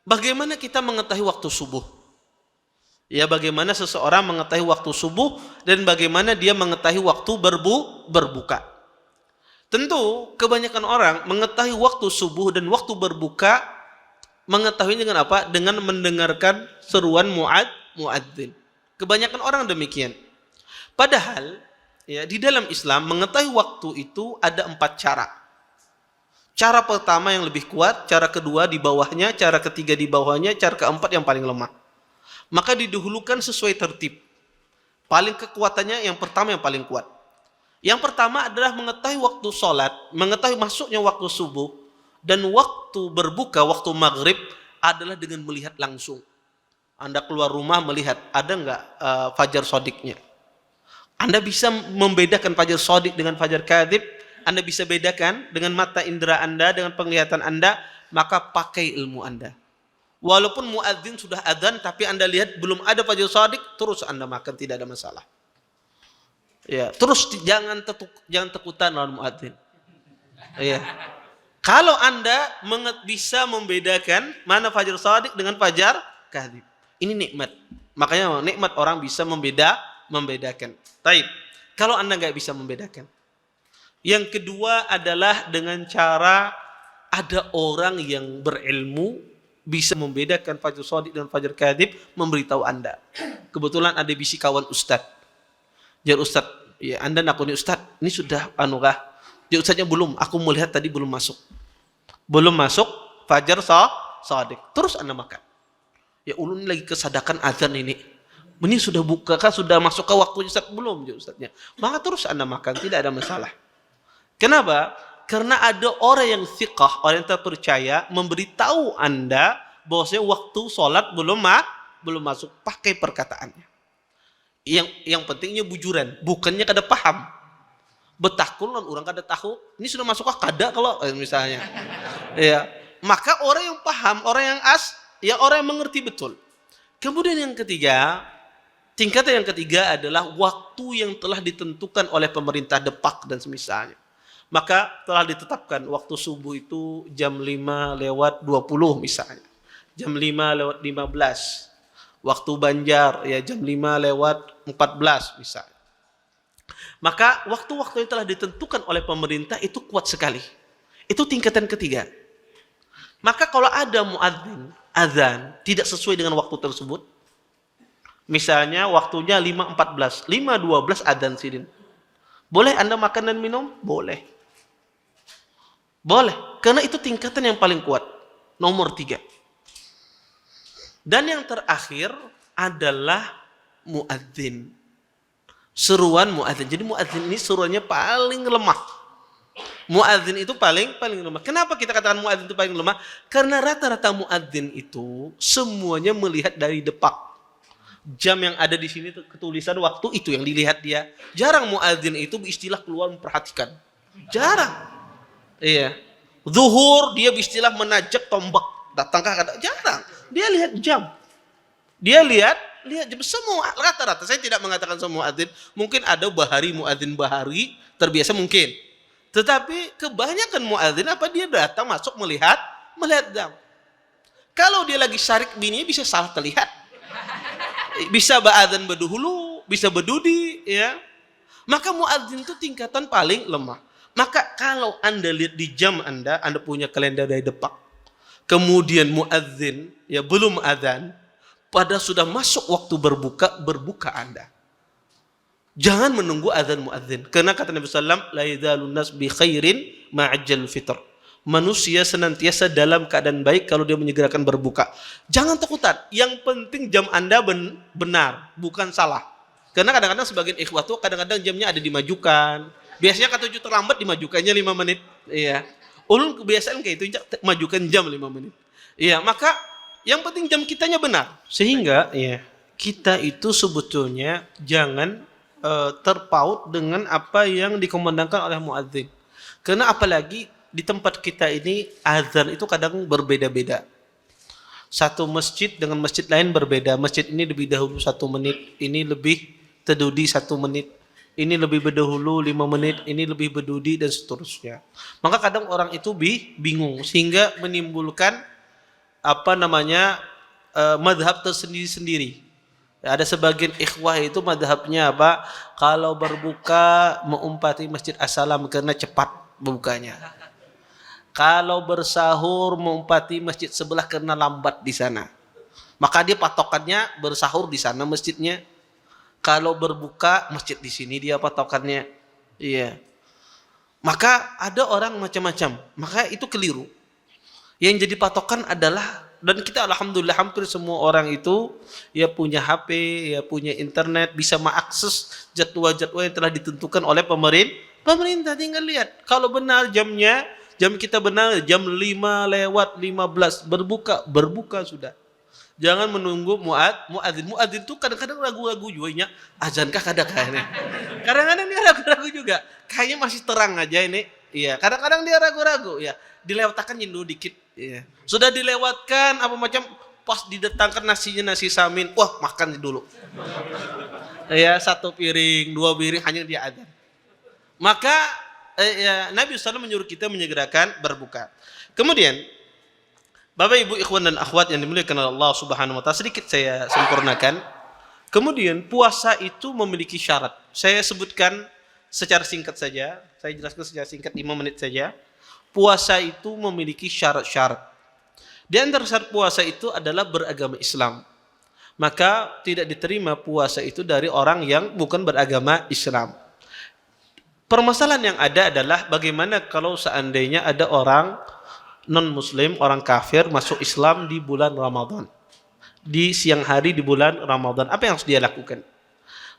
Bagaimana kita mengetahui waktu subuh? Ya, bagaimana seseorang mengetahui waktu subuh dan bagaimana dia mengetahui waktu berbuka. Tentu kebanyakan orang mengetahui waktu subuh dan waktu berbuka mengetahui dengan apa? Dengan mendengarkan seruan muadzin. Kebanyakan orang demikian. Padahal ya, di dalam Islam mengetahui waktu itu ada 4 cara. Cara pertama yang lebih kuat, cara kedua di bawahnya, cara ketiga di bawahnya, cara keempat yang paling lemah. Maka didahulukan sesuai tertib. Paling kekuatannya yang pertama yang paling kuat. Yang pertama adalah mengetahui waktu sholat, mengetahui masuknya waktu subuh, dan waktu berbuka, waktu maghrib adalah dengan melihat langsung. Anda keluar rumah melihat, ada enggak fajar shodiknya? Anda bisa membedakan fajar shodik dengan fajar kadhib, Anda bisa bedakan dengan mata indera Anda, dengan penglihatan Anda, maka pakai ilmu Anda. Walaupun muadzin sudah adzan, tapi Anda lihat belum ada fajar shodik, terus Anda makan, tidak ada masalah. Ya, terus jangan takutan lawan muadzin. Ya. Kalau Anda bisa membedakan mana fajar shadiq dengan fajar kadhib, ini nikmat. Makanya nikmat orang bisa membedakan. Taib. Kalau Anda nggak bisa membedakan. Yang kedua adalah dengan cara ada orang yang berilmu bisa membedakan fajar shadiq dan fajar kadhib, memberitahu Anda. Kebetulan ada bisi kawan ustadz. Jadi ustadz, ya Anda nakuni ustadz, ini sudah anukah? Jadi ustadznya belum, aku melihat tadi belum masuk. Belum masuk fajar shadiq. Terus Anda makan. Ya ulun lagi kesadakan azan ini. Ini sudah buka kah, sudah masuk ke waktu ustadz? Belum, jadi ustadznya. Maka terus Anda makan, tidak ada masalah. Kenapa? Karena ada orang yang thiqah, orang yang terpercaya memberitahu Anda bahwasanya waktu sholat belum masuk, pakai perkataannya. Yang pentingnya bujuran, bukannya kada paham. Betakul orang kada tahu, ini sudah masuk kada kalau misalnya. Ya, maka orang yang paham, orang yang orang yang mengerti betul. Kemudian yang ketiga, tingkatan yang ketiga adalah waktu yang telah ditentukan oleh pemerintah Depak dan semisalnya. Maka telah ditetapkan waktu subuh itu jam 5:20 misalnya. Jam 5:15. Waktu Banjar ya jam 5:14 misalnya. Maka waktu-waktu yang telah ditentukan oleh pemerintah itu kuat sekali. Itu tingkatan ketiga. Maka kalau ada muadzin azan tidak sesuai dengan waktu tersebut, misalnya waktunya 5:14, 5:12 azan sidin. Boleh Anda makan dan minum? Boleh. Boleh, karena itu tingkatan yang paling kuat. Nomor 3. Dan yang terakhir adalah muadzin. Seruan muadzin. Jadi muadzin ini seruannya paling lemah. Muadzin itu paling lemah. Kenapa kita katakan muadzin itu paling lemah? Karena rata-rata muadzin itu semuanya melihat dari depak. Jam yang ada di sini ketulisan waktu itu yang dilihat dia. Jarang muadzin itu beristilah keluar memperhatikan. Jarang. Iya. Zuhur dia beristilah menajak tombak. Datangkah kada? Jarang. Dia lihat jam. Dia lihat jam. Semua rata-rata. Saya tidak mengatakan semua muadzin. Mungkin ada muadzin bahari terbiasa mungkin. Tetapi kebanyakan muadzin apa dia datang masuk melihat jam. Kalau dia lagi syarik bini bisa salah terlihat. Bisa ba'adzan berdahulu, bisa berdudi, ya. Maka muadzin itu tingkatan paling lemah. Maka kalau Anda lihat di jam Anda punya kalender dari depak. Kemudian muadzin ya belum adzan, pada sudah masuk waktu berbuka Anda. Jangan menunggu adzan muadzin. Karena kata Nabi sallallahu alaihi wasallam, la yadzalun nas bi khairin ma'ajjal fitr. Manusia senantiasa dalam keadaan baik kalau dia menyegerakan berbuka. Jangan takutan. Yang penting jam Anda benar, bukan salah. Karena kadang-kadang sebagian ikhwah tuh kadang-kadang jamnya ada dimajukan. Biasanya kata 7 terlambat dimajukannya 5 menit. Iya. Ulun kebiasaan kayak itu majukan jam 5 menit. Iya, maka yang penting jam kitanya benar. Sehingga ya, kita itu sebetulnya jangan terpaut dengan apa yang dikumandangkan oleh muadzin. Karena apalagi di tempat kita ini azan itu kadang berbeda-beda. Satu masjid dengan masjid lain berbeda. Masjid ini lebih dahulu 1 menit, ini lebih terdudi 1 menit. ini lebih berdahulu 5 menit, ini lebih berdudi dan seterusnya. Maka kadang orang itu bingung sehingga menimbulkan madhab tersendiri-sendiri. Ada sebagian ikhwah itu madhabnya apa? Kalau berbuka mengumpati Masjid As-Salam karena cepat bukanya. Kalau bersahur mengumpati masjid sebelah karena lambat di sana. Maka dia patokannya bersahur di sana masjidnya. Kalau berbuka masjid di sini dia patokannya. Iya. Maka ada orang macam-macam. Maka itu keliru. Yang jadi patokan adalah, dan kita alhamdulillah hampir semua orang itu ya punya HP, ya punya internet, bisa mengakses jadwal-jadwal yang telah ditentukan oleh pemerintah. Tinggal lihat. Kalau benar jamnya, jam kita benar jam 5:15 berbuka sudah. Jangan menunggu muadzin itu kadang-kadang ragu-ragu juga, azankah kadang-kadang. Kadang-kadang dia ragu-ragu juga. Kayaknya masih terang aja ini. Iya, kadang-kadang dia ragu-ragu ya. Dilewatkan dulu dikit, iya. Sudah dilewatkan apa macam, pas didatangkan nasinya nasi samin, wah makan dulu. Ya, 1 piring, 2 piring hanya dia azan. Maka Nabi SAW menyuruh kita menyegerakan berbuka. Kemudian Bapak Ibu ikhwan dan akhwat yang dimuliakan oleh Allah Subhanahu wa taala, sedikit saya sempurnakan. Kemudian puasa itu memiliki syarat. Saya sebutkan secara singkat saja, saya jelaskan secara singkat 5 menit saja. Puasa itu memiliki syarat-syarat. Di antara syarat puasa itu adalah beragama Islam. Maka tidak diterima puasa itu dari orang yang bukan beragama Islam. Permasalahan yang ada adalah bagaimana kalau seandainya ada orang non-muslim, orang kafir masuk Islam di bulan Ramadan. Di siang hari di bulan Ramadan, apa yang harus dia lakukan?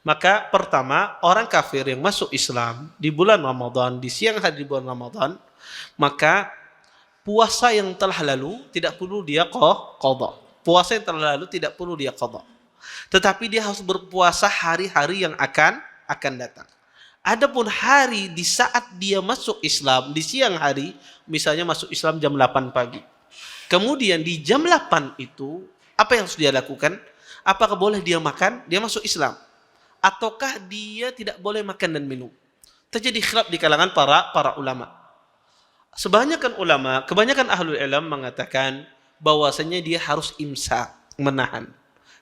Maka pertama, orang kafir yang masuk Islam di bulan Ramadan, di siang hari di bulan Ramadan, maka puasa yang telah lalu tidak perlu dia qadha. Puasa yang telah lalu tidak perlu dia qadha. Tetapi dia harus berpuasa hari-hari yang akan datang. Adapun hari di saat dia masuk Islam di siang hari, misalnya masuk Islam jam 8 pagi. Kemudian di jam 8 itu, apa yang harus dia lakukan? Apakah boleh dia makan? Dia masuk Islam. Ataukah dia tidak boleh makan dan minum? Terjadi khilaf di kalangan para ulama. Kebanyakan ahlul ilm mengatakan bahwasanya dia harus imsak, menahan.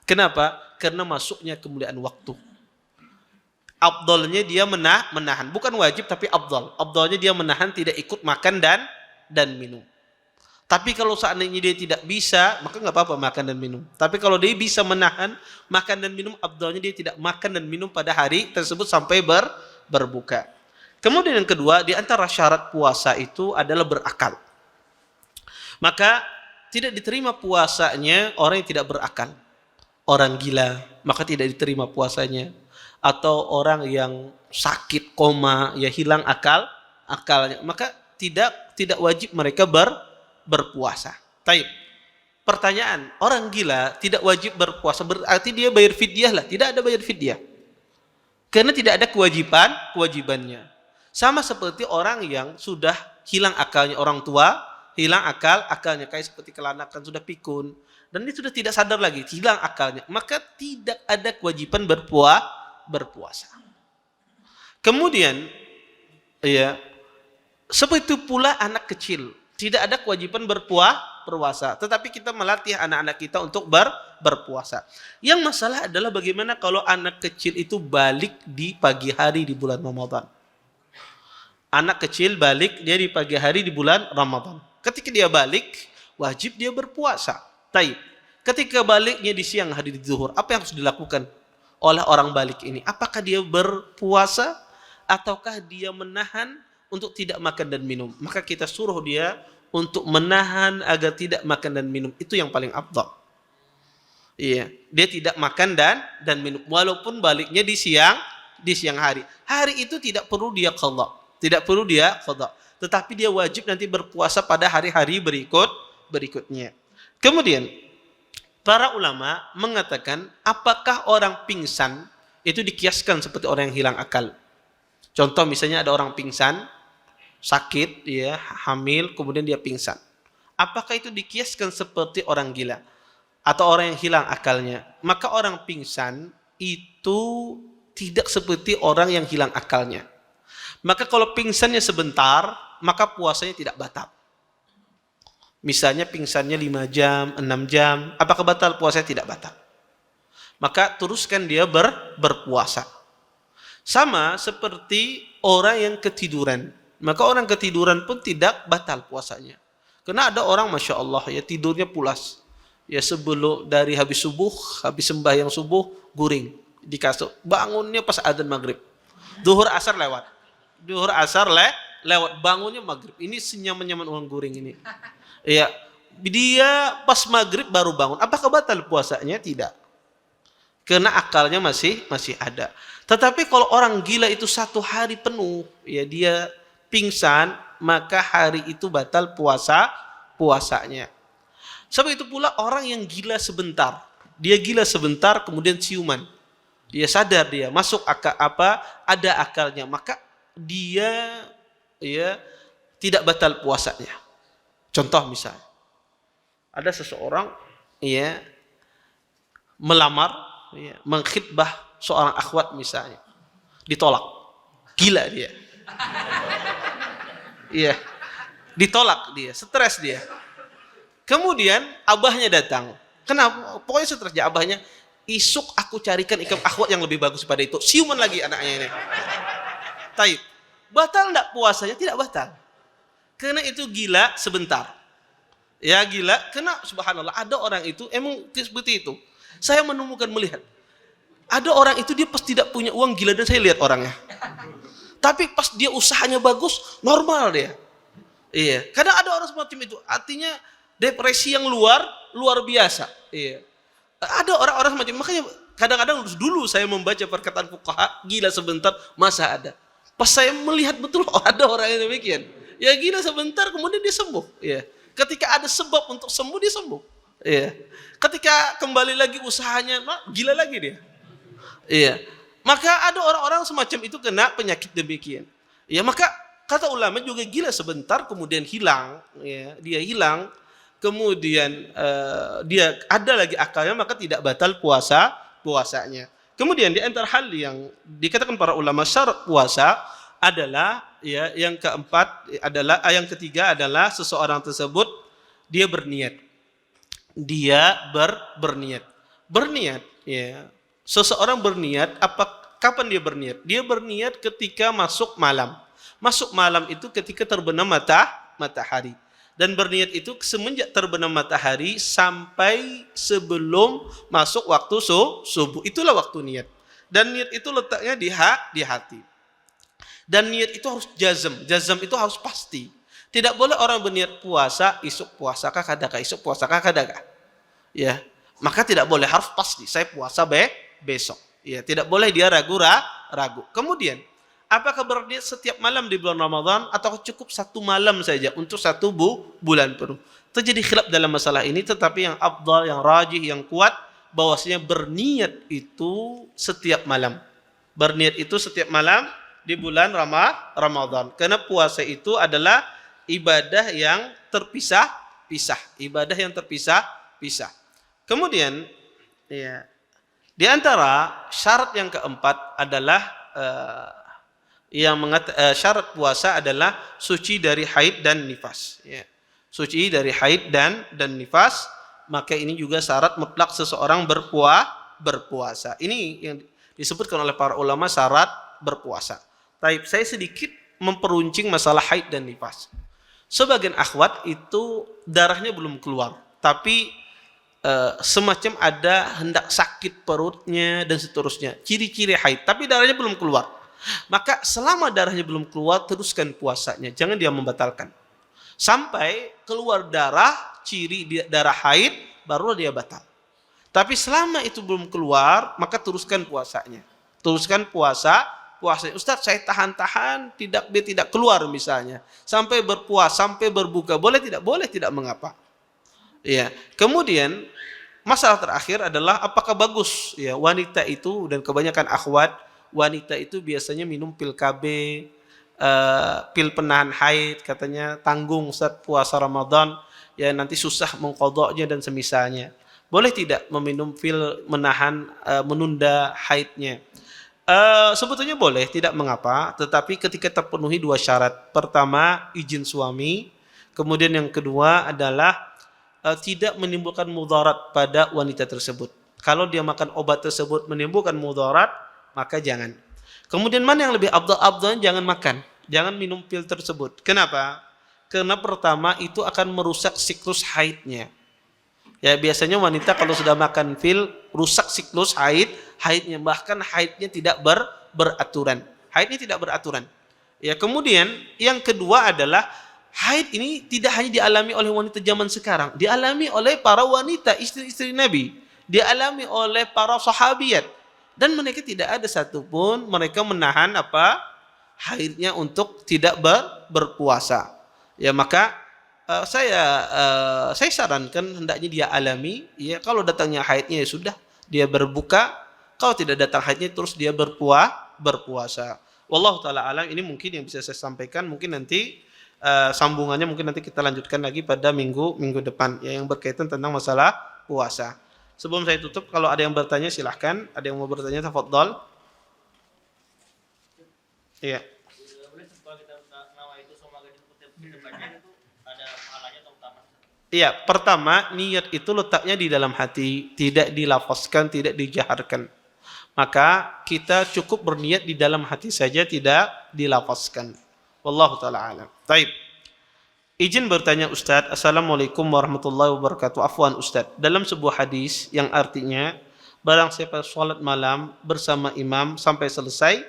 Kenapa? Karena masuknya kemuliaan waktu. Afdalnya dia menahan, bukan wajib tapi afdal. Afdalnya dia menahan, tidak ikut makan dan minum. Tapi kalau seandainya dia tidak bisa, maka nggak apa-apa makan dan minum. Tapi kalau dia bisa menahan makan dan minum, afdalnya dia tidak makan dan minum pada hari tersebut sampai berbuka. Kemudian yang kedua, di antara syarat puasa itu adalah berakal. Maka tidak diterima puasanya orang yang tidak berakal. Orang gila, maka tidak diterima puasanya. Atau orang yang sakit, koma, ya hilang akalnya, maka tidak wajib mereka berpuasa. Taib. Pertanyaan, orang gila tidak wajib berpuasa, berarti dia bayar fidyah lah? Tidak ada bayar fidyah. Karena tidak ada kewajibannya. Sama seperti orang yang sudah hilang akalnya, orang tua hilang akalnya, kayak seperti kelanakan, sudah pikun, dan dia sudah tidak sadar lagi, hilang akalnya, maka tidak ada kewajiban berpuasa. Kemudian ya, seperti pula anak kecil, tidak ada kewajiban berpuasa, tetapi kita melatih anak-anak kita untuk berpuasa. Yang masalah adalah bagaimana kalau anak kecil itu balik di pagi hari di bulan Ramadan. Anak kecil balik dia di pagi hari di bulan Ramadan. Ketika dia balik, wajib dia berpuasa. Taib. Ketika baliknya di siang hari di zuhur, apa yang harus dilakukan oleh orang balik ini? Apakah dia berpuasa ataukah dia menahan untuk tidak makan dan minum? Maka kita suruh dia untuk menahan agar tidak makan dan minum. Itu yang paling afdal. Iya, dia tidak makan dan minum walaupun baliknya di siang hari. Hari itu tidak perlu dia qadha, tetapi dia wajib nanti berpuasa pada hari-hari berikutnya. Kemudian para ulama mengatakan, apakah orang pingsan itu dikiaskan seperti orang yang hilang akal? Contoh misalnya ada orang pingsan, sakit, ya, hamil, kemudian dia pingsan. Apakah itu dikiaskan seperti orang gila atau orang yang hilang akalnya? Maka orang pingsan itu tidak seperti orang yang hilang akalnya. Maka kalau pingsannya sebentar, maka puasanya tidak batal. Misalnya pingsannya 5 jam, 6 jam, apakah batal? Puasanya tidak batal. Maka teruskan dia berpuasa. Sama seperti orang yang ketiduran. Maka orang ketiduran pun tidak batal puasanya. Karena ada orang Masya Allah ya tidurnya pulas. Ya sebelum dari habis sembahyang subuh, guring di kasur. Bangunnya pas adzan maghrib. Duhur asar lewat. Lewat. Bangunnya maghrib. Ini senyaman-nyaman orang guring ini. Ya, dia pas maghrib baru bangun. Apakah batal puasanya? Tidak. Karena akalnya masih ada. Tetapi kalau orang gila itu 1 hari penuh, ya dia pingsan, maka hari itu batal puasanya. Sebab itu pula orang yang gila sebentar, dia gila sebentar kemudian siuman, dia sadar dia masuk ada akalnya, maka dia ya tidak batal puasanya. Contoh misalnya, ada seseorang ya melamar, ya, mengkhitbah seorang akhwat misalnya, ditolak, gila dia, iya, ditolak dia, stres dia. Kemudian abahnya datang. Kenapa? Pokoknya stres aja abahnya. Isuk aku carikan ikan akhwat yang lebih bagus pada itu. Siuman lagi anaknya ini. Taib. Batal enggak puasanya? Tidak batal. Karena itu gila sebentar. Ya gila. Karena subhanallah ada orang itu emang seperti itu. Saya melihat. Ada orang itu dia pas tidak punya uang gila dan saya lihat orangnya. Tapi pas dia usahanya bagus, normal dia. Iya. Kadang ada orang semacam itu. Artinya depresi yang luar biasa. Iya. Ada orang-orang semacam, makanya kadang-kadang dulu saya membaca perkataan fuqaha, gila sebentar masa ada. Pas saya melihat betul ada orang yang demikian. Ya gila sebentar kemudian dia sembuh. Iya. Ketika ada sebab untuk sembuh dia sembuh. Iya. Ketika kembali lagi usahanya, gila lagi dia. Iya. Maka ada orang-orang semacam itu kena penyakit demikian. Ya maka kata ulama juga gila sebentar kemudian hilang, ya, dia hilang. Kemudian dia ada lagi akalnya, maka tidak batal puasanya. Kemudian di antara hal yang dikatakan para ulama syarat puasa adalah ya yang ketiga adalah seseorang tersebut dia berniat. Berniat ya. Seseorang berniat kapan dia berniat? Dia berniat ketika masuk malam. Masuk malam itu ketika terbenam matahari. Dan berniat itu semenjak terbenam matahari sampai sebelum masuk waktu subuh. Itulah waktu niat. Dan niat itu letaknya di hati. Dan niat itu harus jazm. Jazm itu harus pasti. Tidak boleh orang berniat puasa, isuk puasa kakadaka, isuk puasa kakadaka. Ya, maka tidak boleh, harus pasti. Saya puasa besok. Ya, tidak boleh dia ragu. Kemudian apakah berniat setiap malam di bulan Ramadan atau cukup 1 malam saja untuk 1 bulan penuh? Terjadi khilaf dalam masalah ini, tetapi yang afdal, yang rajih, yang kuat bahwasanya berniat itu setiap malam. Berniat itu setiap malam di bulan Ramadan. Karena puasa itu adalah ibadah yang terpisah-pisah. Ibadah yang terpisah-pisah. Kemudian ya, di antara syarat yang keempat adalah syarat puasa adalah suci dari haid dan nifas. Ya. Suci dari haid dan nifas, maka ini juga syarat mutlak seseorang berpuasa. Ini yang disebutkan oleh para ulama syarat berpuasa. Taib, saya sedikit memperuncing masalah haid dan nifas. Sebagian akhwat itu darahnya belum keluar, tapi semacam ada hendak sakit perutnya dan seterusnya. Ciri-ciri haid, tapi darahnya belum keluar. Maka selama darahnya belum keluar, teruskan puasanya. Jangan dia membatalkan. Sampai keluar darah, ciri darah haid, baru dia batal. Tapi selama itu belum keluar, maka teruskan puasanya. Teruskan puasanya. Ustaz, saya tahan-tahan, dia tidak keluar misalnya. Sampai berpuasa, sampai berbuka. Boleh tidak? Boleh, tidak mengapa. Ya. Kemudian, masalah terakhir adalah apakah bagus ya wanita itu, dan kebanyakan akhwat, wanita itu biasanya minum pil KB, pil penahan haid, katanya tanggung Ustaz puasa Ramadan, ya nanti susah mengqadha'nya dan semisalnya. Boleh tidak meminum pil menunda haidnya? Sebetulnya boleh, tidak mengapa, tetapi ketika terpenuhi dua syarat. Pertama, izin suami. Kemudian yang kedua adalah tidak menimbulkan mudarat pada wanita tersebut. Kalau dia makan obat tersebut menimbulkan mudarat, maka jangan. Kemudian mana yang lebih afdal? Jangan makan, jangan minum pil tersebut. Kenapa? Karena pertama itu akan merusak siklus haidnya. Ya, biasanya wanita kalau sudah makan pil rusak siklus haidnya, bahkan haidnya tidak beraturan. Haidnya tidak beraturan. Ya, kemudian yang kedua adalah haid ini tidak hanya dialami oleh wanita zaman sekarang, dialami oleh para wanita istri-istri Nabi, dialami oleh para sahabiat, dan mereka tidak ada satupun mereka menahan haidnya untuk tidak berpuasa. Ya, maka saya sarankan hendaknya dia alami. Ya, kalau datangnya haidnya ya sudah dia berbuka. Kalau tidak datang haidnya terus dia berpuasa. Wallahu taala alam. Ini mungkin yang bisa saya sampaikan. Mungkin nanti sambungannya mungkin nanti kita lanjutkan lagi pada minggu depan ya, yang berkaitan tentang masalah puasa. Sebelum saya tutup, kalau ada yang bertanya silahkan. Ada yang mau bertanya, tafadhol. Iya. Iya, pertama niat itu letaknya di dalam hati, tidak dilafazkan, tidak dijaharkan. Maka kita cukup berniat di dalam hati saja, tidak dilafazkan. Wallahu taala alam. Baik. Izin bertanya Ustaz. Assalamualaikum warahmatullahi wabarakatuh. Afwan Ustaz. Dalam sebuah hadis yang artinya barang siapa salat malam bersama imam sampai selesai,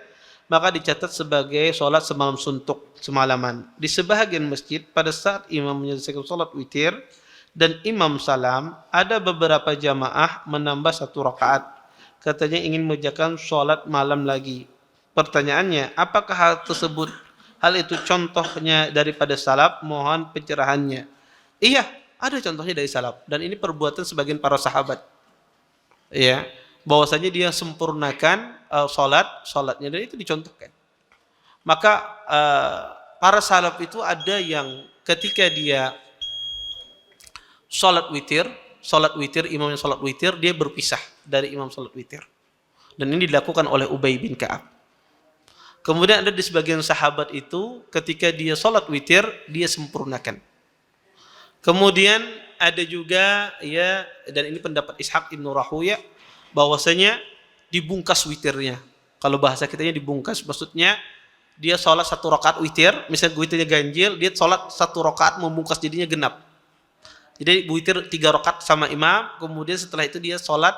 maka dicatat sebagai salat semalam suntuk, semalaman. Di sebahagian masjid pada saat imam menyelesaikan salat witir dan imam salam, ada beberapa jamaah menambah 1 rakaat. Katanya ingin mengerjakan salat malam lagi. Pertanyaannya, apakah hal itu contohnya daripada salaf? Mohon pencerahannya. Iya, ada contohnya dari salaf, dan ini perbuatan sebagian para sahabat. Ya, bahwasanya dia sempurnakan salatnya, dan itu dicontohkan. Maka para salaf itu ada yang ketika dia salat witir, imamnya salat witir, dia berpisah dari imam salat witir. Dan ini dilakukan oleh Ubay bin Ka'ab. Kemudian ada di sebagian sahabat itu ketika dia salat witir, dia sempurnakan. Kemudian ada juga ya, dan ini pendapat Ishaq ibn Rahuya, bahwasanya dibungkas witirnya. Kalau bahasa kitanya dibungkas, maksudnya dia sholat 1 rakaat witir, misalnya witirnya ganjil, dia sholat 1 rakaat membungkas jadinya genap. Jadi witir 3 rakaat sama imam, kemudian setelah itu dia sholat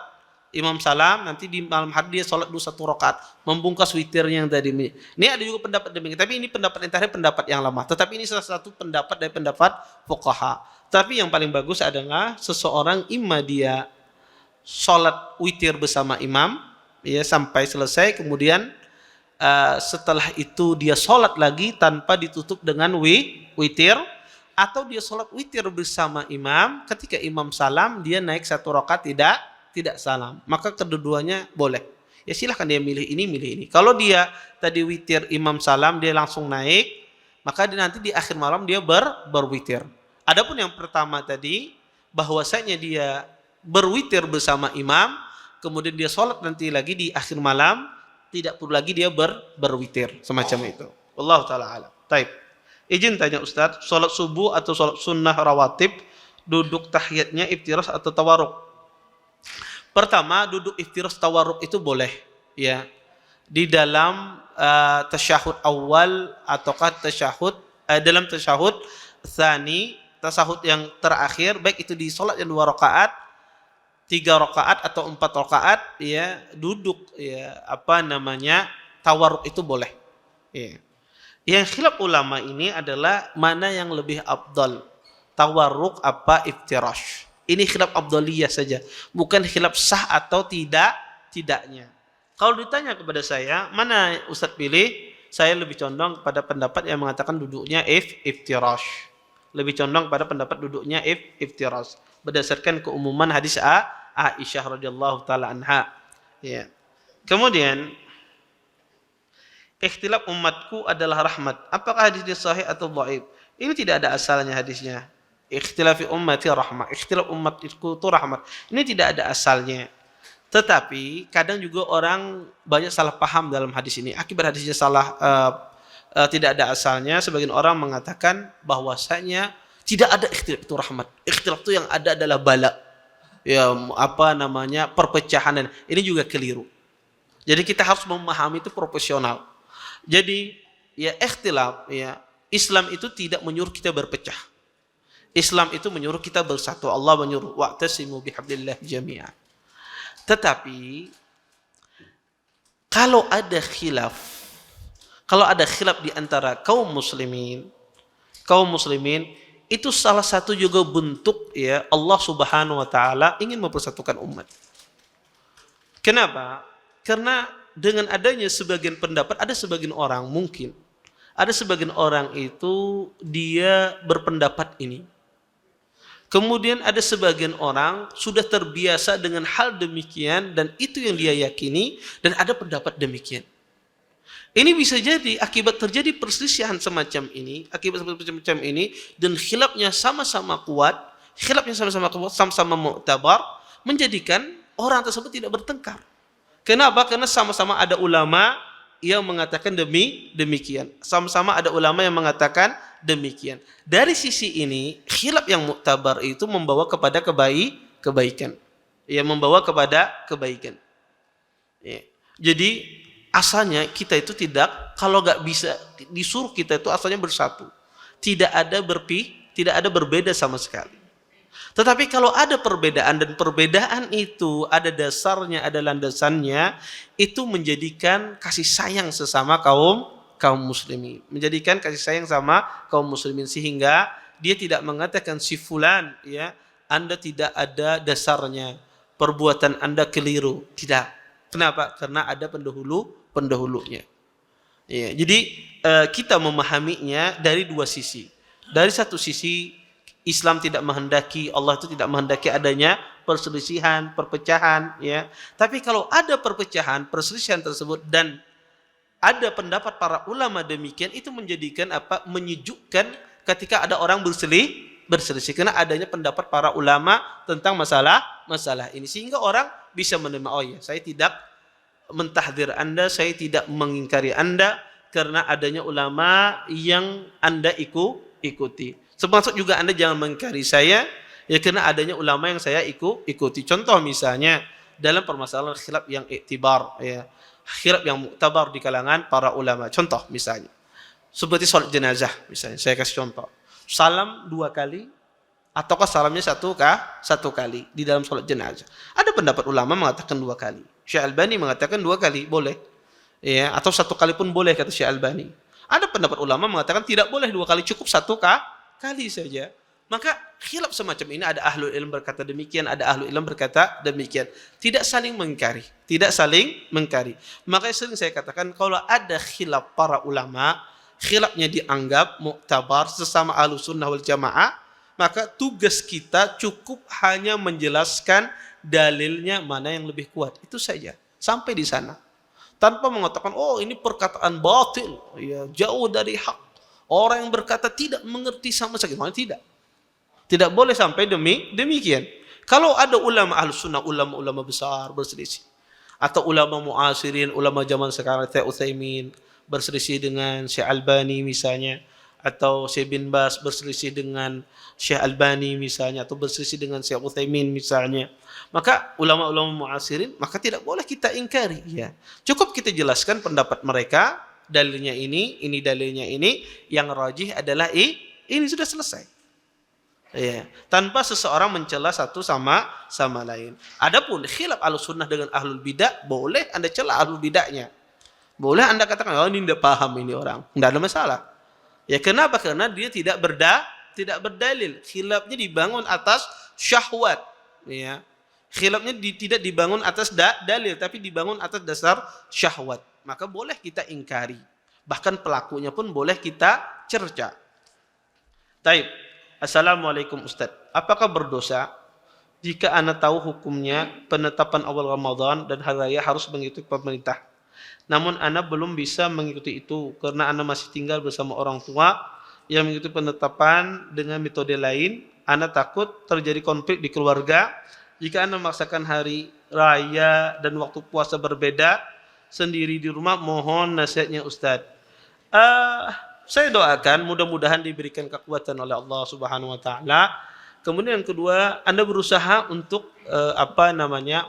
imam salam, nanti di malam hari dia sholat 1 rakaat, membungkas witirnya yang tadi. Ini ada juga pendapat demikian, tapi ini pendapat yang terakhir, pendapat yang lama. Tetapi ini salah satu pendapat dari pendapat fuqaha. Tapi yang paling bagus adalah seseorang imma dia sholat witir bersama imam ya sampai selesai, kemudian setelah itu dia sholat lagi tanpa ditutup dengan witir, atau dia sholat witir bersama imam, ketika imam salam dia naik 1 rakaat tidak salam, maka kedua-duanya boleh. Ya silahkan dia milih ini. Kalau dia tadi witir imam salam dia langsung naik, maka nanti di akhir malam dia berwitir. Adapun yang pertama tadi, bahwasanya dia berwitir bersama imam, kemudian dia sholat nanti lagi di akhir malam, tidak perlu lagi dia berwitir semacam itu. Wallahu taala alam. Taib. Izin tanya Ustaz, sholat subuh atau sholat sunnah rawatib, duduk tahiyatnya iftiras atau tawarruk? Pertama, duduk iftiras tawarruk itu boleh ya, di dalam tasyahud awal ataukah dalam tasyahud tsani, tasyahud yang terakhir, baik itu di sholat yang 2 rakaat, 3 rakaat atau 4 rakaat ya, duduk ya tawarruk itu boleh ya. Yang khilaf ulama ini adalah mana yang lebih afdal, tawarruk apa iftirash. Ini khilaf afdaliyah saja, bukan khilaf sah atau tidaknya. Kalau ditanya kepada saya, mana Ustaz pilih? Saya lebih condong pada pendapat yang mengatakan duduknya iftirash. Lebih condong pada pendapat duduknya iftirash berdasarkan keumuman hadis Aisyah radhiyallahu taala anha. Ya. Kemudian ikhtilaf umatku adalah rahmat. Apakah hadisnya sahih atau dhaif? Ini tidak ada asalnya hadisnya. Ikhtilafi ummati rahmah. Ikhtilaf umatku itu rahmat. Ini tidak ada asalnya. Tetapi kadang juga orang banyak salah paham dalam hadis ini. Akibat hadisnya salah, tidak ada asalnya. Sebagian orang mengatakan bahwasanya tidak ada ikhtilaf itu rahmat. Ikhtilaf itu yang ada adalah bala. Ya, perpecahan. Ini juga keliru. Jadi kita harus memahami itu proporsional. Jadi ya ikhtilaf, ya Islam itu tidak menyuruh kita berpecah. Islam itu menyuruh kita bersatu. Allah menyuruh wa'tasimu bihablillah jami'an. Tetapi kalau ada khilaf di antara kaum muslimin itu salah satu juga bentuk ya Allah Subhanahu wa taala ingin mempersatukan umat. Kenapa? Karena dengan adanya sebagian pendapat, ada sebagian orang itu dia berpendapat ini. Kemudian ada sebagian orang sudah terbiasa dengan hal demikian dan itu yang dia yakini dan ada pendapat demikian. Ini bisa jadi akibat terjadi perselisihan semacam ini dan khilafnya sama-sama kuat, sama-sama mu'tabar, menjadikan orang tersebut tidak bertengkar. Kenapa? Karena sama-sama ada ulama yang mengatakan demikian. Sama-sama ada ulama yang mengatakan demikian. Dari sisi ini, khilaf yang muktabar itu membawa kepada kebaikan. Ya, membawa kepada kebaikan. Ya. Jadi asalnya kita itu kalau nggak bisa disuruh kita itu asalnya bersatu. Tidak ada berbeda sama sekali. Tetapi kalau ada perbedaan dan perbedaan itu ada dasarnya, ada landasannya, itu menjadikan kasih sayang sesama kaum muslimin. Menjadikan kasih sayang sama kaum muslimin sehingga dia tidak mengatakan si fulan ya, Anda tidak ada dasarnya, perbuatan Anda keliru. Tidak. Kenapa? Karena ada pendahulunya. Ya, jadi kita memahaminya dari dua sisi. Dari satu sisi Islam tidak menghendaki, Allah itu tidak menghendaki adanya perselisihan, perpecahan, ya. Tapi kalau ada perpecahan, perselisihan tersebut dan ada pendapat para ulama demikian, itu menjadikan menyejukkan ketika ada orang berselisih karena adanya pendapat para ulama tentang masalah ini, sehingga orang bisa menerima, oh ya, saya tidak mentahdir Anda, saya tidak mengingkari Anda karena adanya ulama yang Anda ikuti. Termasuk juga Anda jangan mengingkari saya ya karena adanya ulama yang saya ikuti. Contoh misalnya dalam permasalahan khilaf yang iktibar ya, khilaf yang muktabar di kalangan para ulama. Contoh misalnya seperti salat jenazah misalnya, saya kasih contoh. Salam 2 kali ataukah salamnya satu kali di dalam salat jenazah. Ada pendapat ulama mengatakan 2 kali. Syekh Albani mengatakan 2 kali boleh. Ya, atau 1 kali pun boleh kata Syekh Albani. Ada pendapat ulama mengatakan tidak boleh 2 kali, cukup 1 kali saja. Maka khilaf semacam ini ada ahlul ilm berkata demikian, ada ahlul ilm berkata demikian. Tidak saling mengingkari. Makanya sering saya katakan kalau ada khilaf para ulama, khilafnya dianggap muktabar sesama ahlus sunnah wal jamaah, maka tugas kita cukup hanya menjelaskan dalilnya mana yang lebih kuat. Itu saja. Sampai di sana. Tanpa mengatakan, oh ini perkataan batil, ya, jauh dari hak. Orang yang berkata tidak mengerti sama sekali. Tidak boleh sampai demikian. Kalau ada ulama ahlus sunnah, ulama besar berselisih. Atau ulama muasirin, ulama zaman sekarang, Syekh Utsaimin berselisih dengan Syekh Albani misalnya. Atau Syekh bin Bas berselisih dengan Syekh Albani misalnya. Atau berselisih dengan Syekh Utsaimin misalnya. Maka ulama-ulama muasirin, maka tidak boleh kita ingkari. Ya. Cukup kita jelaskan pendapat mereka, dalilnya ini dalilnya ini, yang rajih adalah ini sudah selesai. Ya, tanpa seseorang mencela satu sama lain. Adapun khilaf Ahlussunnah dengan ahlul bidah, boleh Anda cela ahlul bidahnya. Boleh Anda katakan, oh ini tidak paham ini orang. Tidak ada masalah. Ya, kenapa? Karena dia tidak berdalil. Khilafnya dibangun atas syahwat. Ya. Khilafnya tidak dibangun atas dalil, tapi dibangun atas dasar syahwat. Maka boleh kita ingkari. Bahkan pelakunya pun boleh kita cerca. Taib. Assalamualaikum Ustaz. Apakah berdosa jika Anda tahu hukumnya penetapan awal Ramadan dan hari raya harus mengikuti pemerintah? Namun Anda belum bisa mengikuti itu karena Anda masih tinggal bersama orang tua yang mengikuti penetapan dengan metode lain. Anda takut terjadi konflik di keluarga Jika Anda memaksakan hari raya dan waktu puasa berbeda sendiri di rumah, mohon nasihatnya Ustadz. Saya doakan mudah-mudahan diberikan kekuatan oleh Allah Subhanahu wa taala. Kemudian yang kedua, Anda berusaha untuk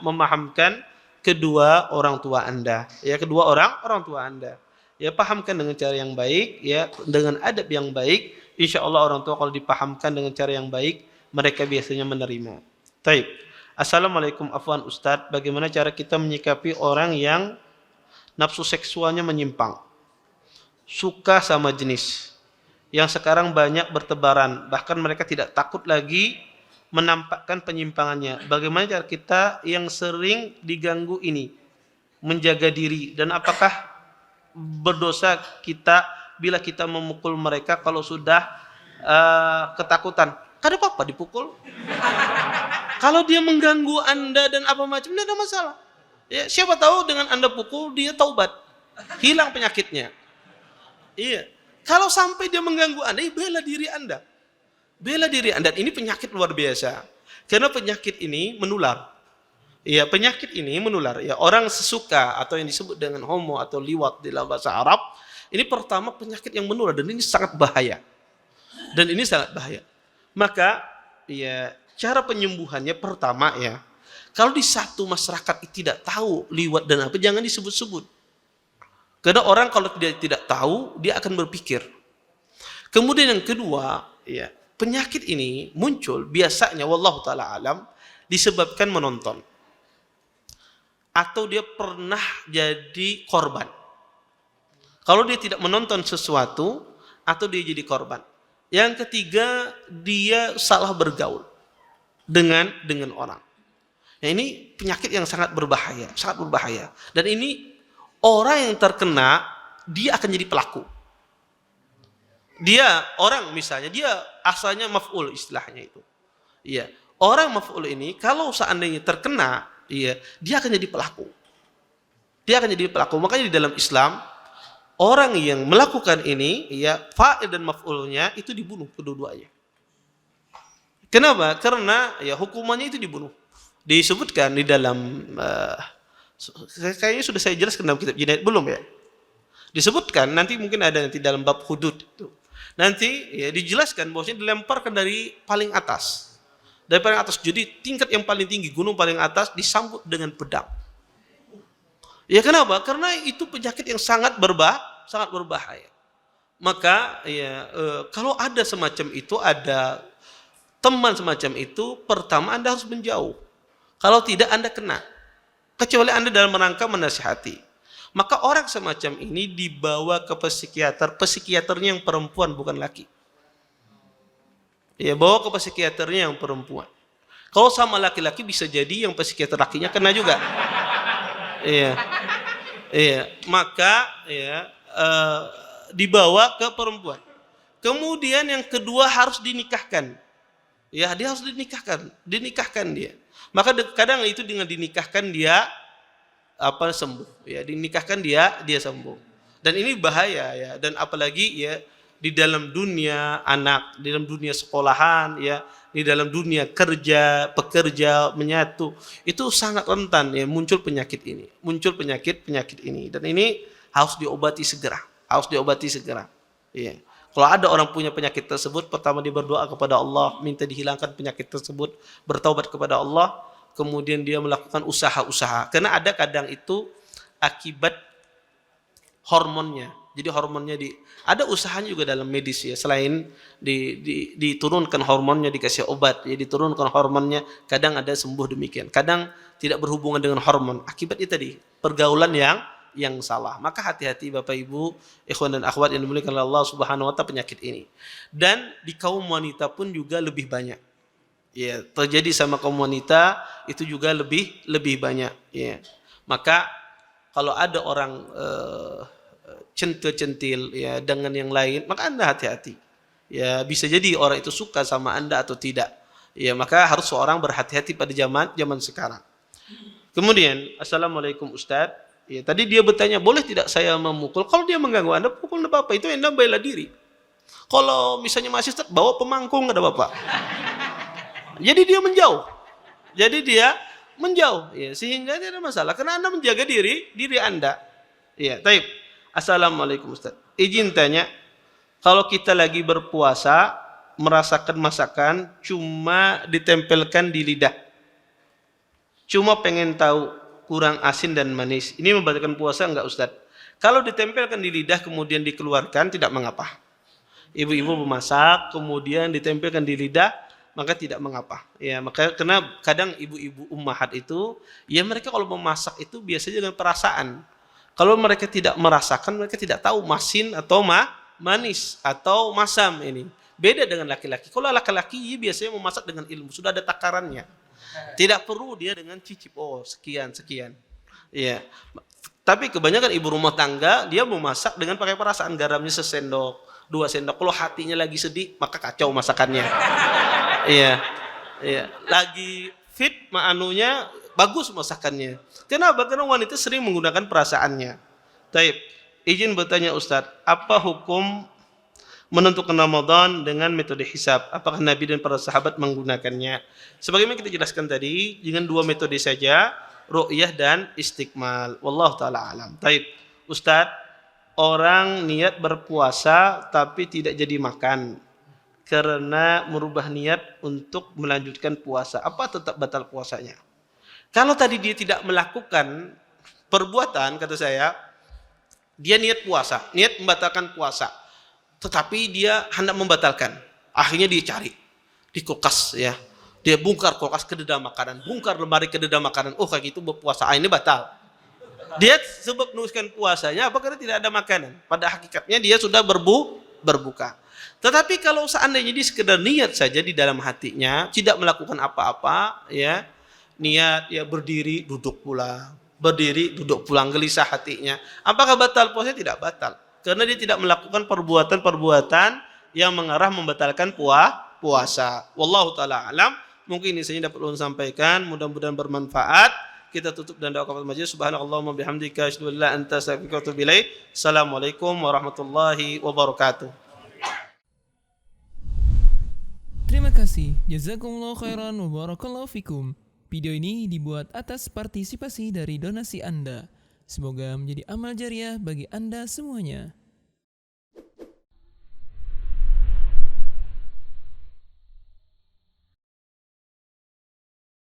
memahamkan kedua orang tua Anda. Ya, kedua orang tua Anda. Ya, pahamkan dengan cara yang baik, ya, dengan adab yang baik. Insya Allah orang tua kalau dipahamkan dengan cara yang baik, mereka biasanya menerima. Taib. Assalamualaikum afwan Ustadz, bagaimana cara kita menyikapi orang yang nafsu seksualnya menyimpang, suka sama jenis yang sekarang banyak bertebaran, bahkan mereka tidak takut lagi menampakkan penyimpangannya. Bagaimana cara kita yang sering diganggu ini menjaga diri, dan apakah berdosa kita bila kita memukul mereka kalau sudah ketakutan? Kada apa-apa dipukul. Kalau dia mengganggu Anda dan apa macam, tidak ada masalah. Ya, siapa tahu dengan Anda pukul dia taubat, hilang penyakitnya. Iya. Kalau sampai dia mengganggu Anda, ya bela diri Anda. Bela diri Anda. Ini penyakit luar biasa. Karena penyakit ini menular. Iya, penyakit ini menular. Ya, orang sesuka atau yang disebut dengan homo atau liwat di dalam bahasa Arab, ini pertama penyakit yang menular dan ini sangat bahaya. Maka ya, cara penyembuhannya pertama ya, kalau di satu masyarakat tidak tahu liwat dan apa, jangan disebut-sebut. Karena orang kalau tidak tahu, dia akan berpikir. Kemudian yang kedua, ya, penyakit ini muncul biasanya wallahu taala alam disebabkan menonton. Atau dia pernah jadi korban. Kalau dia tidak menonton sesuatu atau dia jadi korban. Yang ketiga, dia salah bergaul dengan orang. Nah, ini penyakit yang sangat berbahaya. Dan ini orang yang terkena, dia akan jadi pelaku. Dia orang misalnya, dia asalnya maf'ul istilahnya itu. Iya, orang maf'ul ini kalau seandainya terkena, iya, dia akan jadi pelaku. Makanya di dalam Islam, orang yang melakukan ini, ya, fa'il dan maf'ulnya itu dibunuh kedua-duanya. Kenapa? Karena ya hukumannya itu dibunuh. Disebutkan di dalam kayaknya sudah saya jelaskan dalam kitab Jinayat, belum ya? Disebutkan nanti mungkin ada nanti dalam bab hudud itu. Nanti ya dijelaskan bahwasanya dilemparkan dari paling atas. Dari paling atas, jadi tingkat yang paling tinggi, gunung paling atas disambut dengan pedang. Ya kenapa? Karena itu penyakit yang sangat berbahaya. Maka ya kalau ada semacam itu, ada teman semacam itu, pertama Anda harus menjauh. Kalau tidak Anda kena. Kecuali Anda dalam rangka menasihati. Maka orang semacam ini dibawa ke psikiater. Psikiaternya yang perempuan, bukan laki. Ya, bawa ke psikiaternya yang perempuan. Kalau sama laki-laki bisa jadi yang psikiater lakinya kena juga. Iya. Maka ya dibawa ke perempuan. Kemudian yang kedua harus dinikahkan. Ya, dia harus dinikahkan dia. Maka kadang itu dengan dinikahkan dia sembuh. Ya, dinikahkan dia sembuh. Dan ini bahaya ya. Dan apalagi ya di dalam dunia anak, di dalam dunia sekolahan, ya, di dalam dunia kerja, pekerja menyatu, itu sangat rentan ya muncul penyakit ini. Dan ini harus diobati segera. Iya. Kalau ada orang punya penyakit tersebut, pertama dia berdoa kepada Allah, minta dihilangkan penyakit tersebut, bertaubat kepada Allah, kemudian dia melakukan usaha-usaha. Karena ada kadang itu akibat hormonnya. Jadi hormonnya ada usahanya juga dalam medis ya. Selain diturunkan hormonnya, dikasih obat, ya diturunkan hormonnya, kadang ada sembuh demikian. Kadang tidak berhubungan dengan hormon. Akibatnya tadi pergaulan yang salah. Maka hati-hati Bapak Ibu, ikhwan dan akhwat yang dimuliakan oleh Allah Subhanahu wa taala penyakit ini. Dan di kaum wanita pun juga lebih banyak. Ya, terjadi sama kaum wanita itu juga lebih banyak, ya. Maka kalau ada orang centil-centil ya dengan yang lain, maka Anda hati-hati. Ya, bisa jadi orang itu suka sama Anda atau tidak. Ya, maka harus seorang berhati-hati pada zaman sekarang. Kemudian, Assalamualaikum Ustadz. Ya, tadi dia bertanya, boleh tidak saya memukul? Kalau dia mengganggu Anda, pukul tidak apa-apa. Itu Anda bela diri. Kalau misalnya masih bawa pemangkung, tidak apa-apa. Jadi dia menjauh. Jadi dia menjauh, ya, sehingga tidak ada masalah. Karena Anda menjaga diri Anda. Ya, taib. Assalamualaikum Ustaz. Izin tanya, kalau kita lagi berpuasa, merasakan masakan cuma ditempelkan di lidah. Cuma pengen tahu kurang asin dan manis. Ini membatalkan puasa enggak Ustaz? Kalau ditempelkan di lidah kemudian dikeluarkan tidak mengapa. Ibu-ibu memasak kemudian ditempelkan di lidah maka tidak mengapa. Ya, maka karena kadang ibu-ibu ummahat itu ya mereka kalau memasak itu biasanya dengan perasaan. Kalau mereka tidak merasakan, mereka tidak tahu masin atau manis atau masam ini. Beda dengan laki-laki. Kalau laki-laki biasanya memasak dengan ilmu, sudah ada takarannya. Tidak perlu dia dengan cicip, oh sekian. Iya. Tapi kebanyakan ibu rumah tangga dia memasak dengan pakai perasaan, garamnya sesendok, 2 sendok. Kalau hatinya lagi sedih, maka kacau masakannya. Iya. Lagi fit anunya bagus masakannya. Kenapa? Karena wanita sering menggunakan perasaannya. Taib. Izin bertanya Ustaz, apa hukum menentukan Ramadan dengan metode hisab? Apakah Nabi dan para sahabat menggunakannya? Sebagaimana kita jelaskan tadi, dengan 2 metode saja, ru'yah dan istikmal. Wallahu taala alam. Taib. Ustaz, orang niat berpuasa tapi tidak jadi makan karena merubah niat untuk melanjutkan puasa. Apa tetap batal puasanya? Kalau tadi dia tidak melakukan perbuatan, kata saya, dia niat puasa, niat membatalkan puasa, tetapi dia hendak membatalkan. Akhirnya dia cari di kulkas, ya, dia bongkar kulkas ke dalam makanan, bongkar lemari ke dalam makanan. Oh kayak gitu berpuasa, ini batal. Dia sebab meneruskan puasanya apa karena tidak ada makanan. Pada hakikatnya dia sudah berbuka. Tetapi kalau seandainya dia sekedar niat saja di dalam hatinya, tidak melakukan apa-apa, ya, niat ya berdiri duduk pulang gelisah hatinya, apakah batal puasa? Tidak batal, karena dia tidak melakukan perbuatan-perbuatan yang mengarah membatalkan puasa. Wallahu taala alam. Mungkin ini saja dapat ulun sampaikan, mudah-mudahan bermanfaat. Kita tutup dan doa kafarat majelis. Subhanakallahumma bihamdika asyhadu an la ilaha illa anta astaghfiruka wa atubu ilaik. Assalamualaikum warahmatullahi wabarakatuh. Terima kasih. Jazakumullah khairan wa barakallahu fikum. Video ini dibuat atas partisipasi dari donasi Anda. Semoga menjadi amal jariah bagi Anda semuanya.